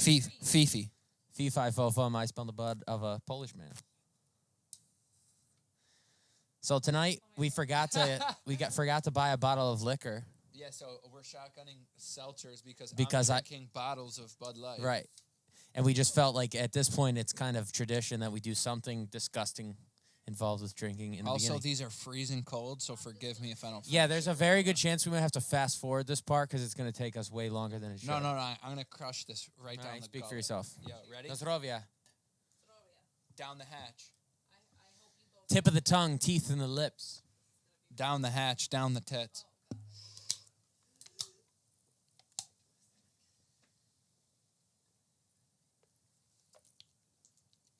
Fifi. Fee fi fo fum, I spilled the blood of a Polish man. So tonight we forgot to buy a bottle of liquor. Yeah, so we're shotgunning seltzers Because I'm drinking bottles of Bud Light. Right. And we just felt like at this point it's kind of tradition that we do something disgusting involved with drinking in the beginning. Also, these are freezing cold, so forgive me if I don't. Yeah, there's a very good chance we might have to fast forward this part because it's going to take us way longer than it should. No. I'm going to crush this right down the Speak gullet. for yourself. Yeah, ready? Zdrowia. Down the hatch. Tip of the tongue, teeth in the lips. Down the hatch, down the tits.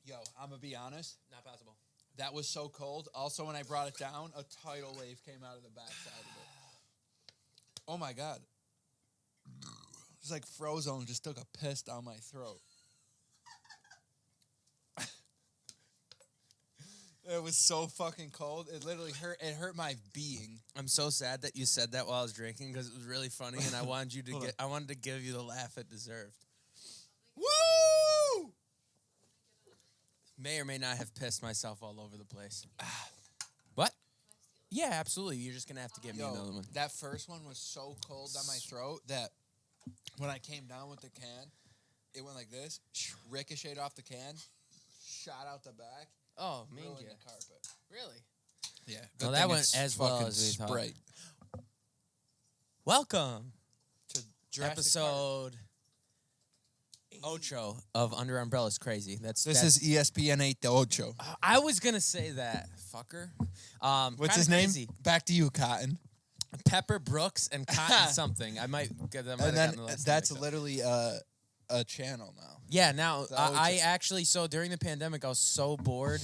Yo, I'm going to be honest. Not possible. That was so cold. Also, when I brought it down, a tidal wave came out of the backside of it. Oh, my God. It's like Frozone just took a piss down my throat. It was so fucking cold. It literally hurt. It hurt my being. I'm so sad that you said that while I was drinking because it was really funny, and I wanted you to I wanted to give you the laugh it deserved. Woo! May or may not have pissed myself all over the place. What? Yeah, absolutely. You're just gonna have to give me another one. That first one was so cold down my throat that when I came down with the can, it went like this, ricocheted off the can, shot out the back. Oh, in mean the carpet. Really? Yeah. Well, that went as well as we thought. Sprite. Welcome To Jurassic episode 8 of Under Umbrellas Crazy. This is ESPN 8 the Ocho. I was gonna say that, fucker. What's his name? Crazy. Back to you, Cotton. Pepper Brooks and Cotton something. I might get them. And then that's literally a channel now. Yeah, now I actually, so during the pandemic, I was so bored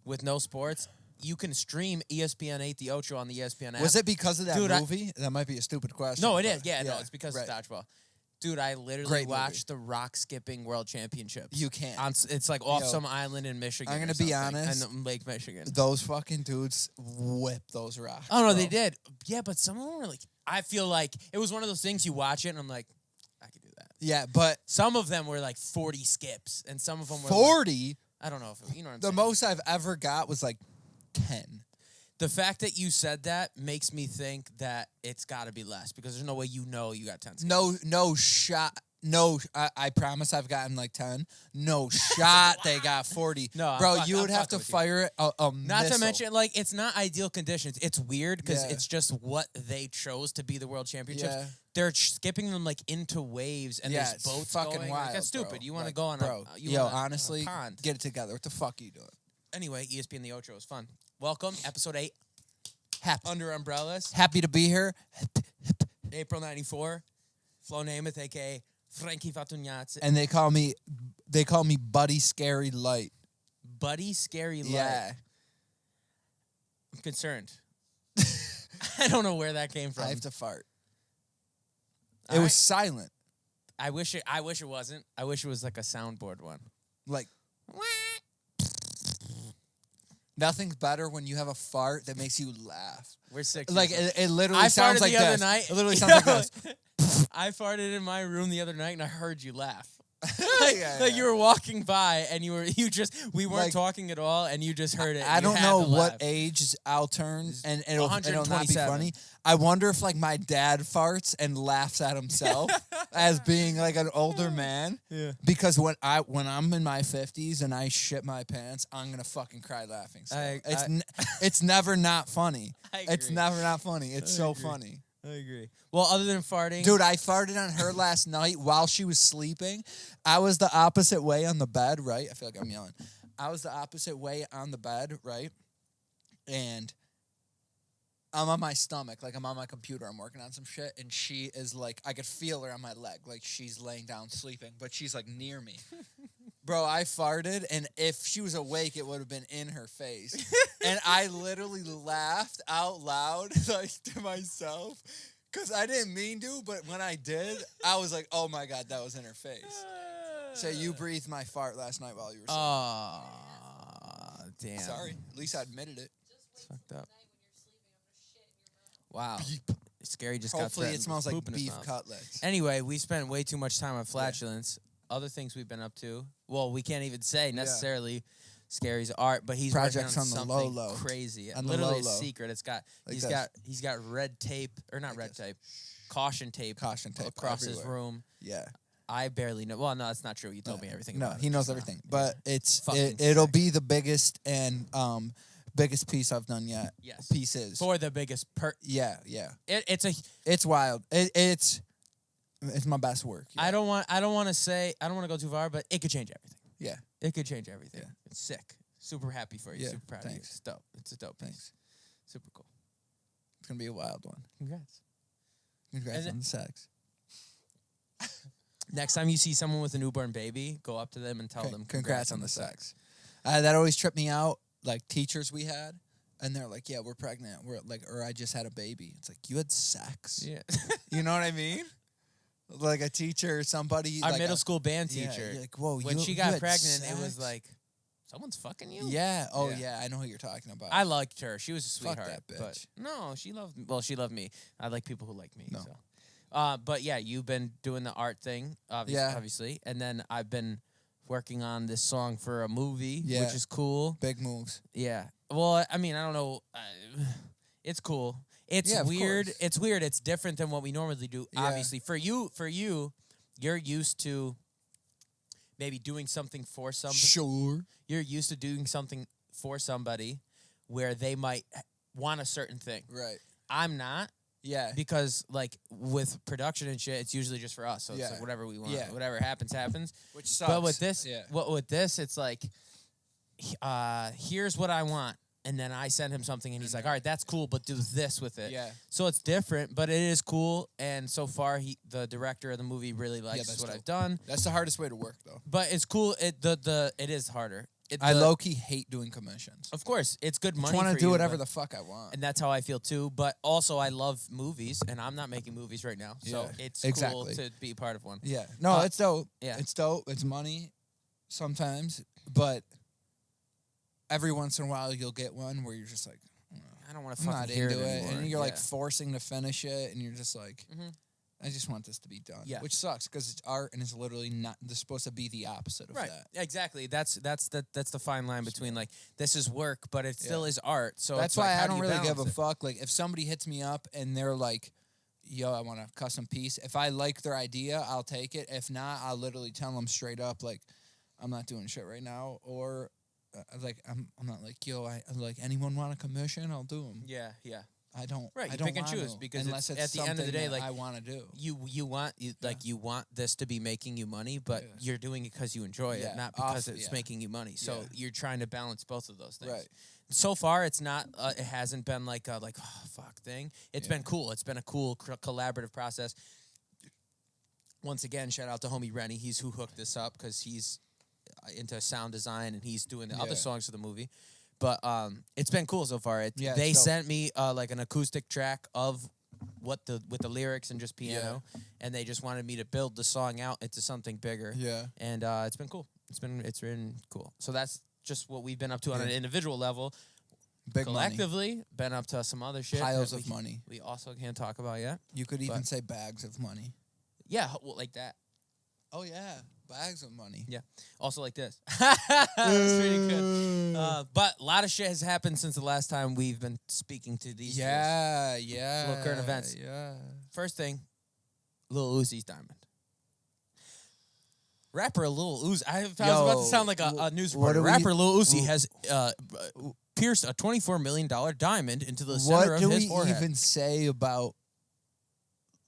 with no sports. You can stream ESPN 8 the Ocho on the ESPN app. Was it because of that Dude, movie? That might be a stupid question. No, it is. Yeah, no, it's because right. of dodgeball. Dude, I literally Great watched the rock skipping world championships. You can't. It's like off some island in Michigan. I'm going to be honest. In Lake Michigan. Those fucking dudes whip those rocks. Oh, no, bro. they did. Yeah, but some of them were like, I feel like it was one of those things you watch it and I'm like, I could do that. Yeah, but some of them were like 40 skips and some of them were 40? Like, I don't know if, you know what I'm the saying. most I've ever got was like 10. The fact that you said that makes me think that it's got to be less because there's no way you got 10 skips. No shot. No, I promise I've gotten like 10. No shot they got 40. No, bro, you would have to fire a Not missile. to mention, like, it's not ideal conditions. It's weird because it's just what they chose to be the world championships. Yeah. They're skipping them, like, into waves, and there's it's boats fucking going. wild, Like, that's stupid. bro. You want to Like, go on bro, honestly, a pond. get it together. What the fuck are you doing? Anyway, ESPN The Ocho is fun. Welcome, episode 8. Happy. Under Umbrellas. Happy to be here. April 94. Flo Namath, a.k.a. Frankie Fatugnazzi. And they call me Buddy Scary Light. Buddy Scary Light. Yeah. I'm concerned. I don't know where that came from. I have to fart. All it right. was silent. I wish it wasn't. I wish it was like a soundboard one. Like nothing's better when you have a fart that makes you laugh. We're 6 Like years old. it literally I sounds farted like the this. other night. It literally sounds like this. I farted in my room the other night and I heard you laugh. Yeah. You were walking by and we weren't Like, talking at all and you just heard it. I You don't had know to what laugh. age I'll turn and it'll not be 127. funny. I wonder if like my dad farts and laughs at himself as being like an older man. Yeah. Because when I'm in my 50s and I shit my pants, I'm gonna fucking cry laughing. So it's never not funny. It's never not funny. It's so funny. I agree. Well, other than farting, dude, I farted on her last night while she was sleeping. I was the opposite way on the bed, right? I feel like I'm yelling. I was the opposite way on the bed, right? And I'm on my stomach, like I'm on my computer. I'm working on some shit, and she is like, I could feel her on my leg, like she's laying down sleeping, but she's like near me. Bro, I farted, and if she was awake, it would have been in her face. And I literally laughed out loud, like to myself, because I didn't mean to, but when I did, I was like, oh my God, that was in her face. So you breathed my fart last night while you were sleeping. Oh, damn. Sorry. At least I admitted it. It's fucked up. Wow. Beep. Scary just Hopefully got it smells like poop in his beef mouth. cutlets. Anyway, we spent way too much time on flatulence. other things we've been up to. Well, we can't even say necessarily Scary's art, but he's Projects working on on the something low. crazy. On the Literally low. a secret. It's got Like he's got red tape or not Like red this. tape, caution tape across his everywhere. room. Yeah. I barely know. Well, no, that's not true. You told me everything. No, about he it knows just now. everything. Yeah. But Fucking it'll sick. be the biggest and biggest piece I've done yet. Yes. Pieces. For the biggest Yeah. it's wild. It's my best work. Yeah. I don't want to go too far, but it could change everything. Yeah. It could change everything. Yeah. It's sick. Super happy for you. Yeah, Super proud of you. thanks. It's dope. It's a dope piece. Thanks. Super cool. It's gonna be a wild one. Congrats. Congrats And on the sex. Next time you see someone with a newborn baby, go up to them and tell them Congrats on the sex. That always tripped me out. Like teachers we had, and they're like, "Yeah, we're pregnant. We're like, or I just had a baby." It's like you had sex. Yeah. You know what I mean? Like a teacher, somebody. Our like middle school band teacher. Yeah, you're like, whoa, when she you got had pregnant, it was sex? like, someone's fucking you? Yeah. Oh Yeah. yeah. I know who you're talking about. I liked her. She was a Fuck sweetheart. that But bitch. no, she loved me. I like people who like me. No. So. But yeah, you've been doing the art thing, Yeah. obviously. And then I've been working on this song for a movie, Yeah. which is cool. Big moves. Yeah. Well, I mean, I don't know. It's cool. It's Yeah, of weird. course. It's weird. It's different than what we normally do. Yeah. Obviously, for you, you're used to maybe doing something for somebody. Sure. You're used to doing something for somebody where they might want a certain thing. Right. I'm not. Yeah. Because like with production and shit, it's usually just for us. So it's Yeah. like whatever we want. Yeah. Whatever happens, happens. Which sucks. But with this, yeah. with this, it's like, here's what I want, and then I send him something, and he's like, all right, that's cool, but do this with it. Yeah. So it's different, but it is cool. And so far, the director of the movie really likes that's what dope. I've done. That's the hardest way to work, though. But it's cool. It is harder. I low key hate doing commissions. Of course, it's good I money. want for to do you, whatever but- the fuck I want. And that's how I feel too. But also, I love movies, and I'm not making movies right now. So Yeah, it's exactly. cool to be part of one. Yeah. No, it's dope. yeah. It's dope. It's money sometimes, but every once in a while you'll get one where you're just like, I don't want to I'm fucking not hear into it it, anymore. and you're like Yeah. forcing to finish it, and you're just like, Mhm. I just want this to be done. Yeah. Which sucks because it's art and it's literally not. They're supposed to be the opposite of Right, that. exactly. That's the fine line between like this is work, but it still is art. So That's it's like, why how I do don't you really give a balance it? fuck. Like if somebody hits me up and they're like, "Yo, I want a custom piece." If I like their idea, I'll take it. If not, I'll literally tell them straight up, like, I'm not doing shit right now, or like I'm not like, "Yo, I like anyone want a commission? I'll do them." Yeah, yeah. I don't. Right, I you don't pick and want choose to, because unless it's it's at the end of the something day, that like, I want to do. You want you want this to be making you money, but Yeah. you're doing it because you enjoy it, Yeah, not because off- it's yeah. making you money. So Yeah. you're trying to balance both of those things. Right. So far, it's not. It hasn't been like a oh, fuck thing. It's been cool. It's been a cool collaborative process. Once again, shout out to homie Rennie. He's who hooked this up because he's into sound design and he's doing the other Yeah. songs for the movie. But it's been cool so far. Yeah, They it's dope. sent me like an acoustic track of with the lyrics and just piano, and they just wanted me to build the song out into something bigger. Yeah. And it's been cool. It's been cool. So that's just what we've been up to on Yeah. an individual level. Big money. Collectively, been up to some other shit. Piles that of money. We also can't talk about yet. You could even But- say bags of money. Yeah, well, like that. Oh yeah, bags of money. Yeah. Also like this. That's pretty good. But a lot of shit has happened since the last time we've been speaking to these. fools. Yeah. Little current events. Yeah. First thing, Lil Uzi's diamond. Rapper Lil Uzi. I was about to sound like a news what reporter. do we- Rapper Lil Uzi has pierced a $24 million diamond into the center What of do his we forehead. even say about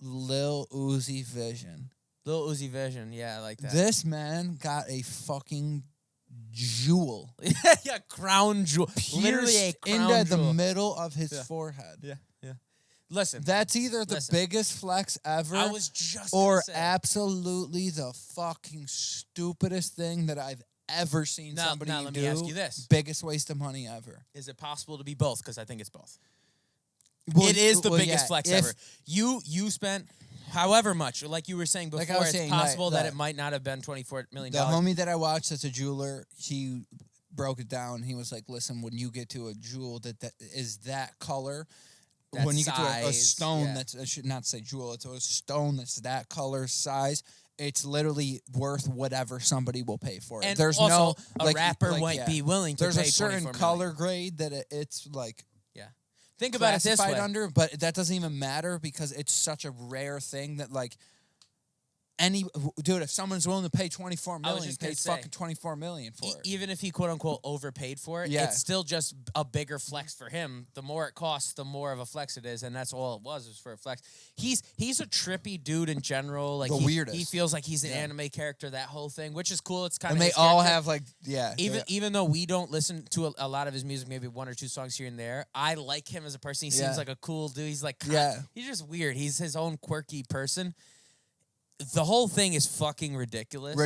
Lil Uzi Vision? Lil Uzi Vision. Yeah, I like that. This man got a fucking jewel Yeah, crown jewel. Literally a pierced crown into jewel. the middle of his Yeah. forehead. Yeah. Listen, That's either the Listen. biggest flex ever I was just or gonna say. absolutely the fucking stupidest thing that I've ever seen Now, somebody let do. me ask you this. Biggest waste of money ever. Is it possible to be both? Because I think it's both. Well, It is the well, biggest yeah, flex if- ever. You spent however much, like you were saying before, Like I was it's saying, possible that the- it might not have been $24 million. The homie that I watched that's a jeweler, he broke it down. He was like, listen, when you get to a jewel that is that color, That when you get to a size, stone yeah. that's, I should not say jewel, it's a stone that's that color, size, it's literally worth whatever somebody will pay for it. And There's also, no a rapper might be willing to There's pay a certain 24 color million. grade that it's like Think about it this classified way. under, but that doesn't even matter because it's such a rare thing that like dude, if someone's willing to pay 24 million, just pay gonna say, fucking 24 million for it. Even if he quote unquote overpaid for it, Yeah. it's still just a bigger flex for him. The more it costs, the more of a flex it is, and that's all it was for a flex. He's a trippy dude in general. Like The weirdest. He feels like he's an anime character. That whole thing, which is cool. It's kind And of they all have like even though we don't listen to a lot of his music, maybe 1 or 2 songs here and there. I like him as a person. He seems like a cool dude. He's like he's just weird. He's his own quirky person. The whole thing is fucking ridiculous.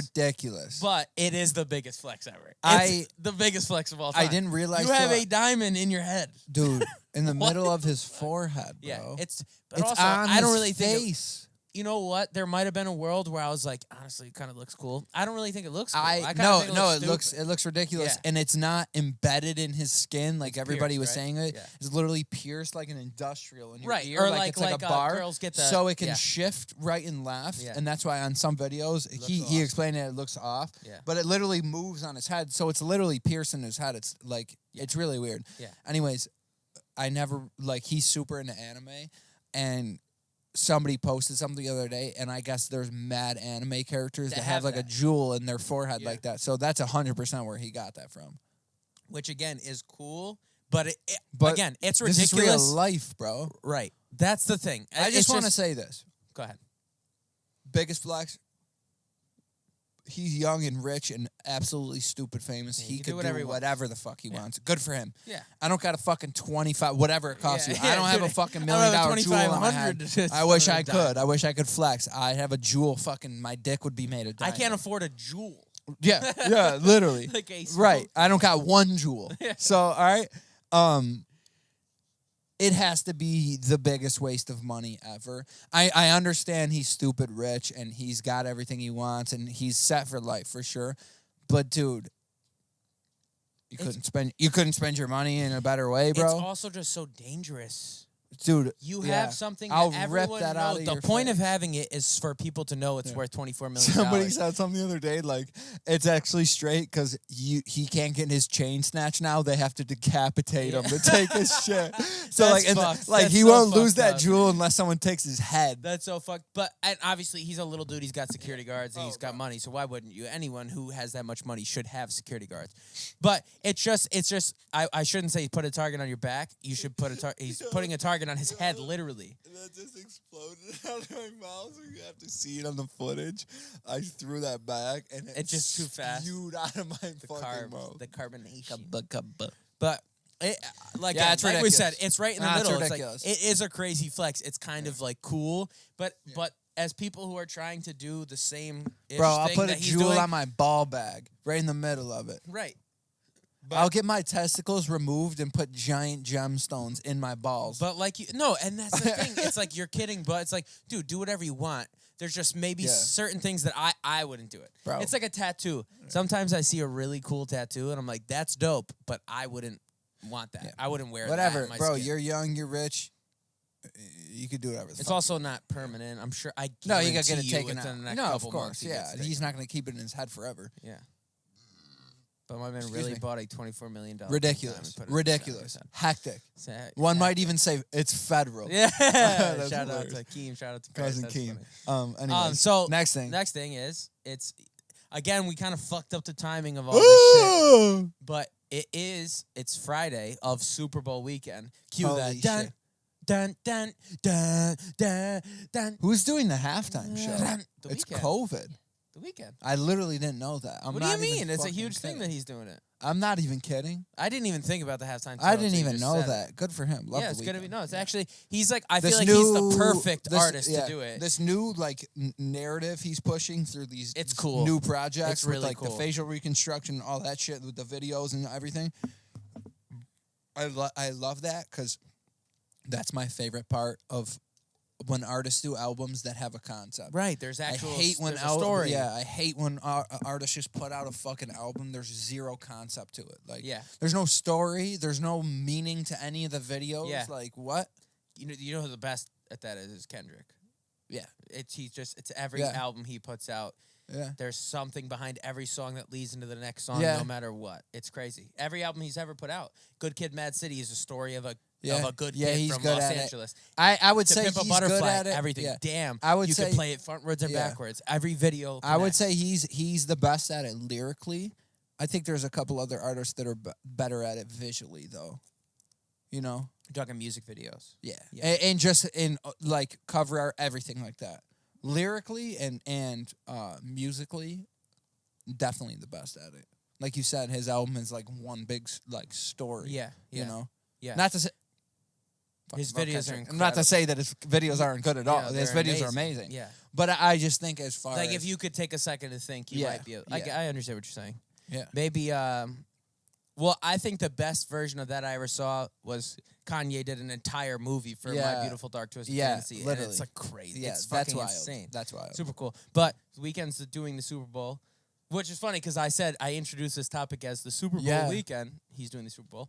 But it is the biggest flex ever. It's the biggest flex of all time. I didn't realize you have a diamond in your head, dude, in the middle of his forehead, bro. Yeah, it's it's also on I don't his really face. think. You know what? There might have been a world where I was like, honestly, it kind of looks cool. I don't really think it looks cool. No, it it looks ridiculous, and it's not embedded in his skin like everybody was saying it. Yeah. It's literally pierced like an industrial in your right, ear, or like it's like a bar, girls get the, so it can shift right and left, and that's why on some videos he explained it looks off, but it literally moves on his head, so it's literally pierced in his head. It's like it's really weird. Yeah. Anyways, I never he's super into anime, and somebody posted something the other day, and I guess there's mad anime characters that have like a jewel in their forehead like that. So that's 100% where he got that from. Which again is cool, but again, it's ridiculous. ridiculous. This is real life, bro. Right. That's the thing. I just want to say this. Go ahead. Biggest flex. He's young and rich and absolutely stupid famous. He could do whatever the fuck he wants. Good for him. Yeah. I don't got a fucking 25, whatever it costs you. I don't have a fucking $1 I don't million have a jewel on my head. $2,500 I wish I could. I wish I could flex. I have a jewel. Fucking my dick would be made of diamond. I can't afford a jewel. Yeah, literally. Like a right. I don't got one jewel. So, all right. It has to be the biggest waste of money ever. I understand he's stupid rich and he's got everything he wants and he's set for life for sure. But dude, you couldn't spend your money in a better way, bro. It's also just so dangerous. Dude, you have something that I'll everyone rip that knows. out of The your point face. of having it is for people to know it's worth $24 million. Somebody said something the other day, like, it's actually straight because he can't get his chain snatched now. They have to decapitate him to take his shit. So, he won't lose that jewel unless someone takes his head. That's so fucked. But and obviously, he's a little dude. He's got security guards and he's got money. So why wouldn't you? Anyone who has that much money should have security guards. But it's just. I shouldn't say put a target on your back. You should put he's putting a target on his head, literally. And that just exploded out of my mouth. So you have to see it on the footage. I threw that back, and it's just too fast. Spewed out of my fucking mouth. The carbonation. But it's like ridiculous. we said, it's right in the middle. It's ridiculous. It is a crazy flex. It's kind of like cool, but as people who are trying to do the same, bro, I'll put a jewel doing, on my ball bag, right in the middle of it. Right. But I'll get my testicles removed and put giant gemstones in my balls. But and that's the thing. It's like you're kidding, but it's like, dude, do whatever you want. There's just maybe certain things that I wouldn't do it. Bro. It's like a tattoo. Sometimes I see a really cool tattoo and I'm like, that's dope, but I wouldn't want that. I wouldn't wear whatever, that. Whatever, bro. Skin. You're young, you're rich. You could do whatever. It's also not permanent. I'm sure. You gotta get it taken out. No, of course. He's not gonna keep it in his head forever. Yeah. But my man really bought a $24 million. Ridiculous. Hectic. One might even say it's federal. Yeah. Shout out to Keem. Shout out to Cousin Keem. Anyways, so next thing is it's again we kind of fucked up the timing of all this shit. But it's Friday of Super Bowl weekend. Cue that. Dun, dun, dun, dun, dun, dun. Who's doing the halftime show? It's COVID. The weekend. I literally didn't know that. What do you mean? It's a huge thing that he's doing it. I'm not even kidding. I didn't even think about the halftime show. I didn't even know that. Good for him. Love it's the gonna be weekend. It's actually he's like I feel like he's the perfect artist to do it. This new narrative he's pushing through these cool. new projects it's really with cool. The facial reconstruction and all that shit with the videos and everything. I love that because that's my favorite part of when artists do albums that have a concept. Right, there's actual I hate when story. Yeah, I hate when artists just put out a fucking album. There's zero concept to it. There's no story. There's no meaning to any of the videos. Yeah. Like, what? You know who the best at that is Kendrick. Yeah. It's every Yeah. album he puts out. Yeah. There's something behind every song that leads into the next song, Yeah. no matter what. It's crazy. Every album he's ever put out. Good Kid, Mad City is a story of a good kid he's from good Los at Angeles. I would To say Pimp a he's Butterfly, good at it. everything. Yeah. Damn, I would you say could play it frontwards and backwards. Every video. I would connects. say he's the best at it lyrically. I think there's a couple other artists that are better at it visually, though. You know? You're talking music videos. Yeah. Yeah. And just in like cover art, everything like that. Lyrically and musically, definitely the best at it. Like you said, his album is like one big like story. Yeah. You know? Yeah. Not to say His videos are incredible. not to say that his videos aren't good at all. Yeah, His they're videos are amazing. Yeah. But I just think as far Like as if you could take a second to think, you might be. I understand what you're saying. Yeah. Maybe. Well, I think the best version of that I ever saw was Kanye did an entire movie for My Beautiful Dark Twisted Fantasy. literally. And it's like crazy. Yeah, It's that's fucking wild. insane. That's wild. Super cool. But the Weeknd's doing the Super Bowl, which is funny because I introduced this topic as the Super Bowl weekend. He's doing the Super Bowl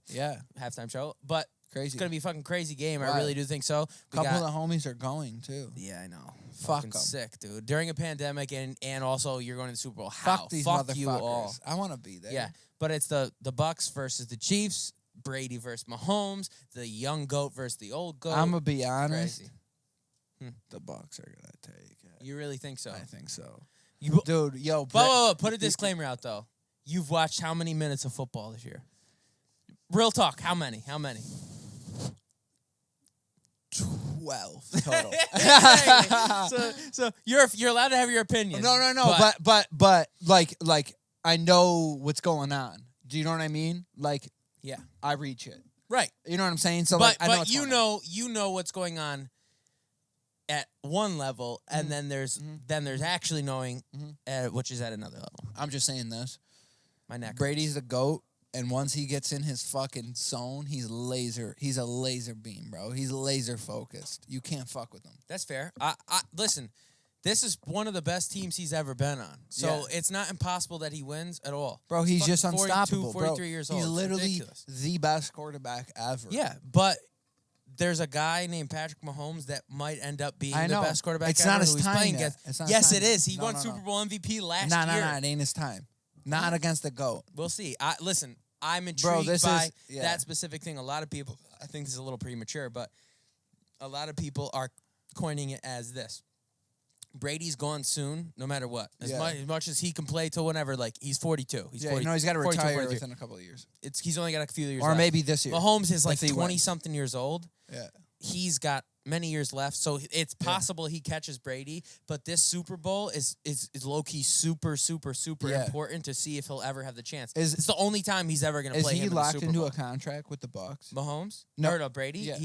halftime show, but Crazy. it's gonna be a fucking crazy game. Wow. I really do think so. Couple of the homies are going too. Yeah, I know. Fuck Fucking 'em. sick, dude. During a pandemic and also you're going to the Super Bowl. Fuck these Fuck motherfuckers. you all. I want to be there. Yeah, but it's the Bucks versus the Chiefs, Brady versus Mahomes, the young goat versus the old goat. I'm gonna be honest. Crazy. The Bucks are gonna take it. You really think so? I think so. You, Dude, yo, whoa, put a disclaimer out though. You've watched how many minutes of football this year? Real talk. How many? 12 total. so you're allowed to have your opinion. No. But like I know what's going on. Do you know what I mean? Like, yeah, I reach it. right. You know what I'm saying? So, But like, I know what's you going on. know what's going on at one level, and then there's actually knowing, which is at another level. I'm just saying this. My neck. Brady's the GOAT, and once he gets in his fucking zone, he's a laser beam, bro. He's laser focused. You can't fuck with him. That's fair. I listen. This is one of the best teams he's ever been on. So it's not impossible that he wins at all. Bro, he's just 42, unstoppable, 43 years old. He's It's literally ridiculous. the best quarterback ever. Yeah, but there's a guy named Patrick Mahomes that might end up being I the know. best quarterback It's ever not his who he's time playing yet. against. It's not his Yes, time it yet. is. He No, won no, Super no. Bowl MVP last Nah, year. it ain't his time. Not against the GOAT. We'll see. Listen, I'm intrigued Bro, this by is- yeah. that specific thing. A lot of people, I think this is a little premature, but a lot of people are coining it as this. Brady's gone soon, no matter what. As much as he can play till whenever, like, he's 42. He's 40, he's got to 42, retire 43. within a couple of years. He's only got a few years Or left. maybe this year. Mahomes is like if he 20-something years old. Yeah. He's got many years left, so it's possible he catches Brady. But this Super Bowl is low key super important to see if he'll ever have the chance. It's the only time he's ever going to Is play. he him in the locked Super into Bowl. a contract with the Bucks? Mahomes? No. Or no, Brady? Yeah.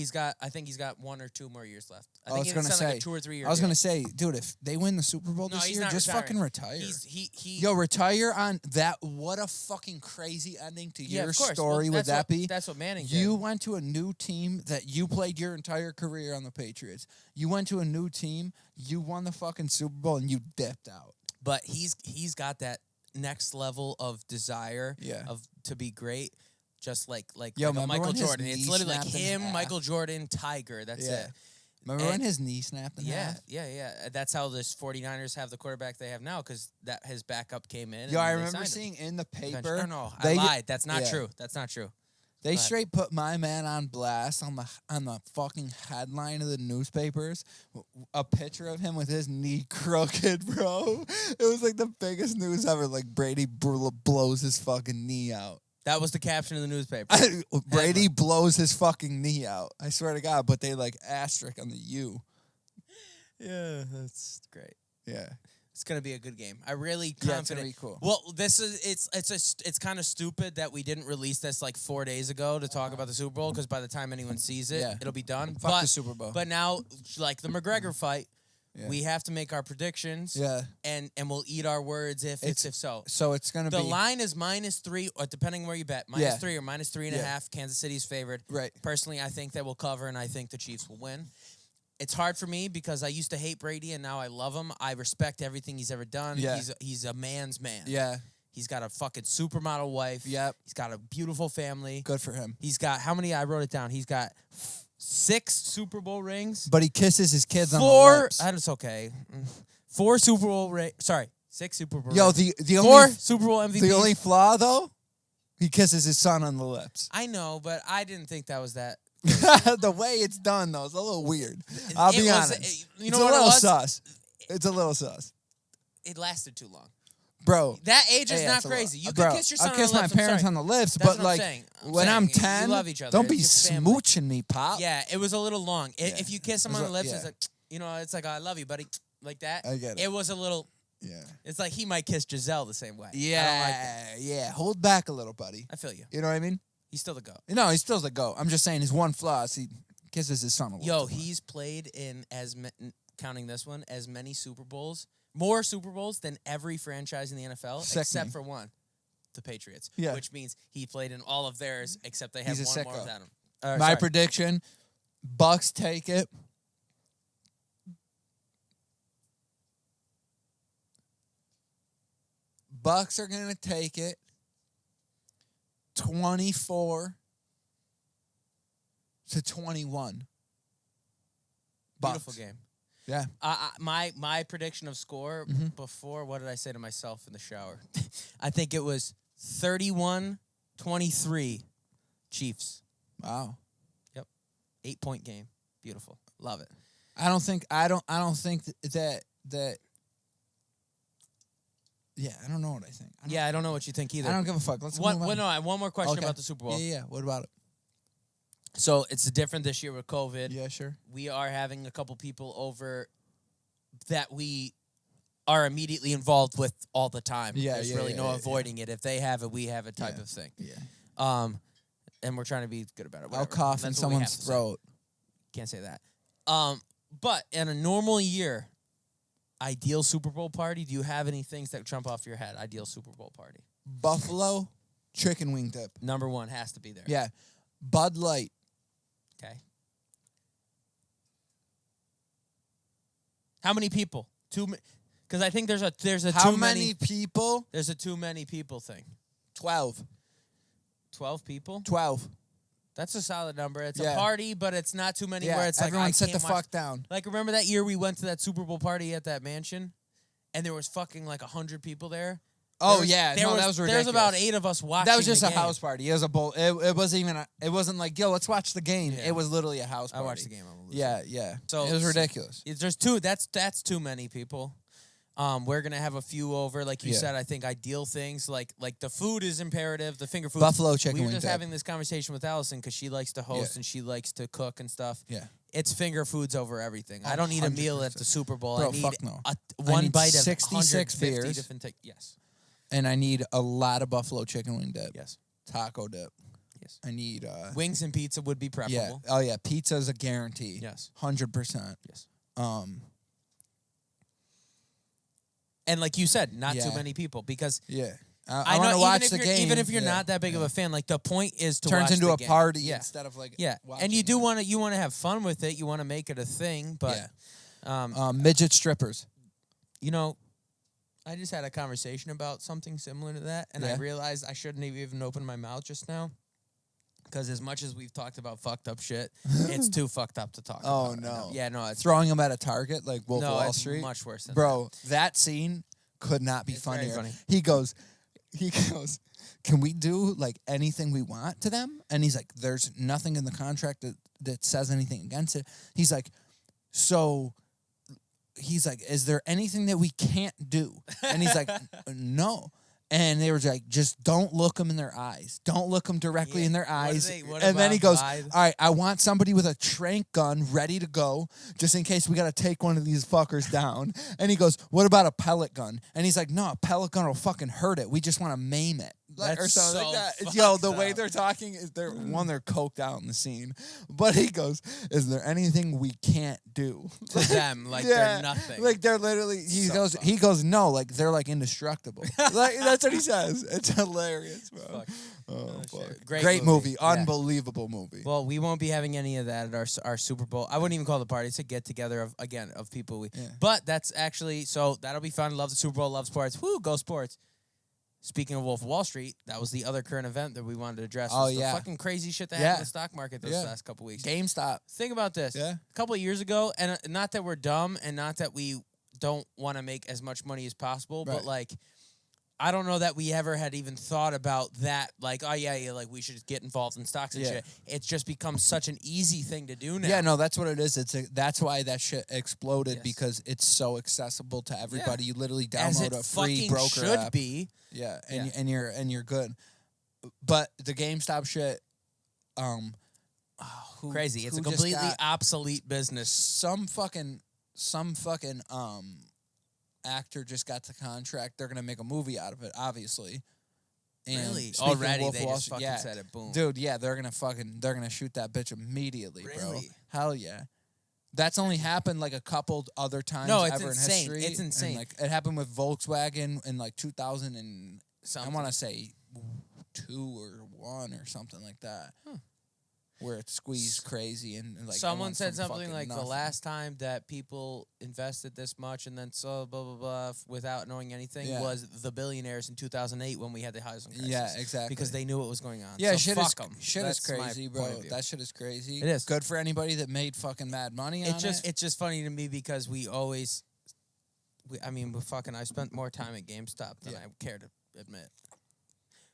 I think he's got 1 or 2 more years left. I I think was it's gonna like say a 2 or 3 year. I was gonna say, dude, if they win the Super Bowl No, this he's year, not just retiring. fucking retire. He Retire on that. What a fucking crazy ending to yeah, your of course. story Well, would that be? That's what Manning You did. went to a new team that you played your entire career on the Patriots. You went to a new team, you won the fucking Super Bowl, and you dipped out. But he's got that next level of desire to be great. Just like Yo, like a remember Michael when his Jordan. knee It's literally like snapped in him, half? Michael Jordan, Tiger. That's it. Remember when his knee snapped in half? Yeah. That's how the 49ers have the quarterback they have now, because that his backup came in. Yo, and I they remember signed him. seeing in the paper. Eventually. No, I they- lied. That's not yeah. true. That's not true. They Go ahead. straight put my man on blast on the fucking headline of the newspapers. A picture of him with his knee crooked, bro. It was like the biggest news ever. Like Brady blows his fucking knee out. That was the caption in the newspaper. Brady blows his fucking knee out. I swear to God. But they like asterisk on the U. Yeah, that's great. Yeah. It's gonna be a good game. I really Yeah, it's confident. gonna be cool. Well, this is it's kind of stupid that we didn't release this like 4 days ago to talk about the Super Bowl, because by the time anyone sees it, it'll be done. Fuck the Super Bowl. But now, like the McGregor fight, Yeah. we have to make our predictions. Yeah. And we'll eat our words if so. So it's gonna The be line is -3, or depending where you bet, -3 or -3.5. Kansas City's favored. Right. Personally, I think they will cover, and I think the Chiefs will win. It's hard for me because I used to hate Brady, and now I love him. I respect everything he's ever done. Yeah. He's a man's man. Yeah. He's got a fucking supermodel wife. Yep. He's got a beautiful family. Good for him. He's got, how many? I wrote it down. He's got 6 Super Bowl rings. But he kisses his kids on the 4. lips. That's okay. 4 Super Bowl rings. Sorry, 6 Super Bowl. Yo, rings. the 4 only Super Bowl MVPs. the only flaw though, he kisses his son on the lips. I know, but I didn't think that was that. The way it's done though is a little weird. I'll be honest. You know it's what a little it was? sus. It's a little sus, It lasted too long. bro. That age is Yeah, not it's a crazy. lot. You Bro, can kiss your son I'll kiss on the my lips. I'm parents sorry. on the lips, That's but what like I'm saying. when I'm you 10, love each other. don't be It's your family. smooching me, pop. Yeah, it was a little long. Yeah. If you kiss him It on was the lips, it's like, it's like, I love you, buddy. Like that. I get it. It was a little, Yeah. it's like he might kiss Giselle the same way. I don't like Yeah, that. yeah. Hold back a little, buddy. I feel you. You know what I mean? He's still the GOAT. No, he's still the GOAT. I'm just saying his one flaw is he kisses his son a little. Yo, too much. he's played in, counting this one, as many Super Bowls, more Super Bowls than every franchise in the NFL, except Sickening. for one, the Patriots. Yeah. Which means he played in all of theirs, except they have He's a one more sicko. without him. My Sorry. prediction: Bucks take it. Bucks are gonna take it. 24-21. Bucks. Beautiful game. Yeah. My prediction of score before, what did I say to myself in the shower? I think it was 31-23 Chiefs. Wow. 8-point game. Beautiful. Love it. I don't think that yeah, I don't know what I think. I don't know what you think either. I don't give a fuck. Let's move on. I have one more question Okay. about the Super Bowl. Yeah. What about it? So it's different this year with COVID. Yeah, sure. We are having a couple people over that we are immediately involved with all the time. Yeah, There's yeah, really yeah, no yeah, avoiding it. If they have it, we have it type of thing. Yeah. And we're trying to be good about it. I'll whatever. cough in That's what we have someone's to say. throat. Can't say that. But in a normal year, ideal Super Bowl party, do you have any things that jump off your head? Ideal Super Bowl party. Buffalo chicken wing dip. Number one has to be there. Yeah. Bud Light. Okay. How many people? Because I think there's a How too many people? There's a too many people thing. 12. 12 people? 12. That's a solid number. It's Yeah. a party, but it's not too many Yeah, where it's like, everyone I sit the can't watch. fuck down. Like, remember that year we went to that Super Bowl party at that mansion? And there was fucking like 100 people there? Oh, There yeah. there No, that was ridiculous. There's about 8 of us watching. That was just the a game. house party. It was a bowl. It wasn't even. It wasn't like, yo, let's watch the game. Yeah. It was literally a house I party. watched the game. I'm a loser. Yeah. So it was ridiculous. There's two. That's too many people. We're gonna have a few over, like you Yeah. said. I think ideal things like the food is imperative. The finger food. Buffalo chicken We were wing just dip. having this conversation with Allison because she likes to host Yeah. and she likes to cook and stuff. Yeah. It's finger foods over everything. I don't need a meal at the 100%. Super Bowl. Bro, I need fuck no. one need bite of 66 150 beers. different things. Yes. And I need a lot of buffalo chicken wing dip. Yes. Taco dip. Yes. I need Wings and pizza would be yeah. preferable. Oh yeah, pizza's a guarantee. Yes. 100%. Yes. And like you said, not too Yeah. many people because Yeah. I I want know to watch even the if you're, game. even if you're Yeah. not that big of a fan, like the point is to turns watch into the a game. party Yeah. instead of like Yeah, and you do want to have fun with it. You want to make it a thing, but midget strippers. you know, I just had a conversation about something similar to that, and I Yeah. realized I shouldn't have even opened my mouth just now. Because as much as we've talked about fucked up shit, it's too fucked up to talk about. Oh right no. now. Yeah, no, it's Throwing him at a target like Wolf no, of Wall it's Street. much worse than Bro, that scene could not be It's very funnier. funny. He goes, can we do like anything we want to them? And he's like, there's nothing in the contract that says anything against it. He's like, is there anything that we can't do? And he's like, no. And they were like, just don't look them in their eyes. Don't look them directly in their eyes. And then he goes, all right, I want somebody with a trank gun ready to go just in case we got to take one of these fuckers down. And he goes, what about a pellet gun? And he's like, no, a pellet gun will fucking hurt it. We just want to maim it. That's or something so like that. fucked Yo, the way up. they're talking is they're coked out in the scene. But he goes, is there anything we can't do? to them, like they're nothing. Like they're literally he goes, no, like they're like indestructible. Like that's what he says. It's hilarious, bro. Fuck. Oh, shit. fuck. Great movie. Yeah. Unbelievable movie. Well, we won't be having any of that at our Super Bowl. I wouldn't even call it a party. It's a get together of people. Yeah. But that's actually that'll be fun. Love the Super Bowl. Love sports. Woo, go sports. Speaking of Wolf of Wall Street, that was the other current event that we wanted to address. Oh, was yeah. the fucking crazy shit that happened in the stock market those Yeah. last couple weeks. GameStop. Think about this. Yeah. A couple of years ago, and not that we're dumb and not that we don't want to make as much money as possible, Right. but like, I don't know that we ever had even thought about that. Like, oh yeah, like we should get involved in stocks and Yeah. shit. It's just become such an easy thing to do now. Yeah, no, that's what it is. That's why that shit exploded Yes. because it's so accessible to everybody. You literally As download it a free fucking broker should app. be. Yeah, Yeah. and you're good. But the GameStop shit, Crazy. It's who a just completely got- obsolete business. some fucking actor just got the contract. They're gonna make a movie out of it, obviously. And Really? speaking of Already Wolf they of Wall just Street- fucking yeah, said it. Boom. dude. Yeah, they're gonna shoot that bitch immediately, bro. Really? Hell yeah. That's only happened like a couple other times No, it's ever insane. in history. It's insane. And, like it happened with Volkswagen in like 2000 and Something. I want to say 2 or 1 or something like that. Where it squeezed crazy and like it Someone went said from something fucking like the nothing. last time that people invested this much and then saw blah blah blah without knowing anything Yeah. was the billionaires in 2008 when we had the housing crisis. Yeah, exactly. Because they knew what was going on. Yeah, so shit fuck 'em. is That's my crazy, point bro. of view. That shit is crazy. It is. Good for anybody that made fucking mad money on It's just funny to me because we always, I spent more time at GameStop than Yeah. I care to admit.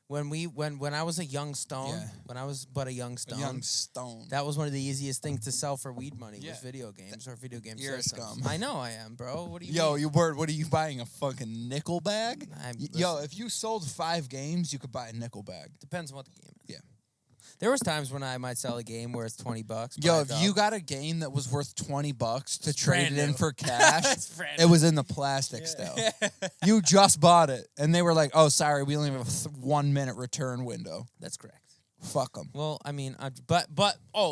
When I was a young stone, Yeah. when I was but a young stone, Young Stone. that was one of the easiest things to sell for weed money Yeah. was video games or video game You're a systems. scum. I know I am, bro. What do you Yo, mean? you word, what are you buying? A fucking nickel bag? Yo, Listen, if you sold 5 games, you could buy a nickel bag. depends on what the game is. Yeah. There was times when I might sell a game where it's $20. Yo, buy if it you up. got a game that was worth $20 to trade brand it in new. for cash, It's brand it was in the plastic still. You just bought it, and they were like, "Oh, sorry, we only have a 1 minute return window." That's correct. Fuck them. Well,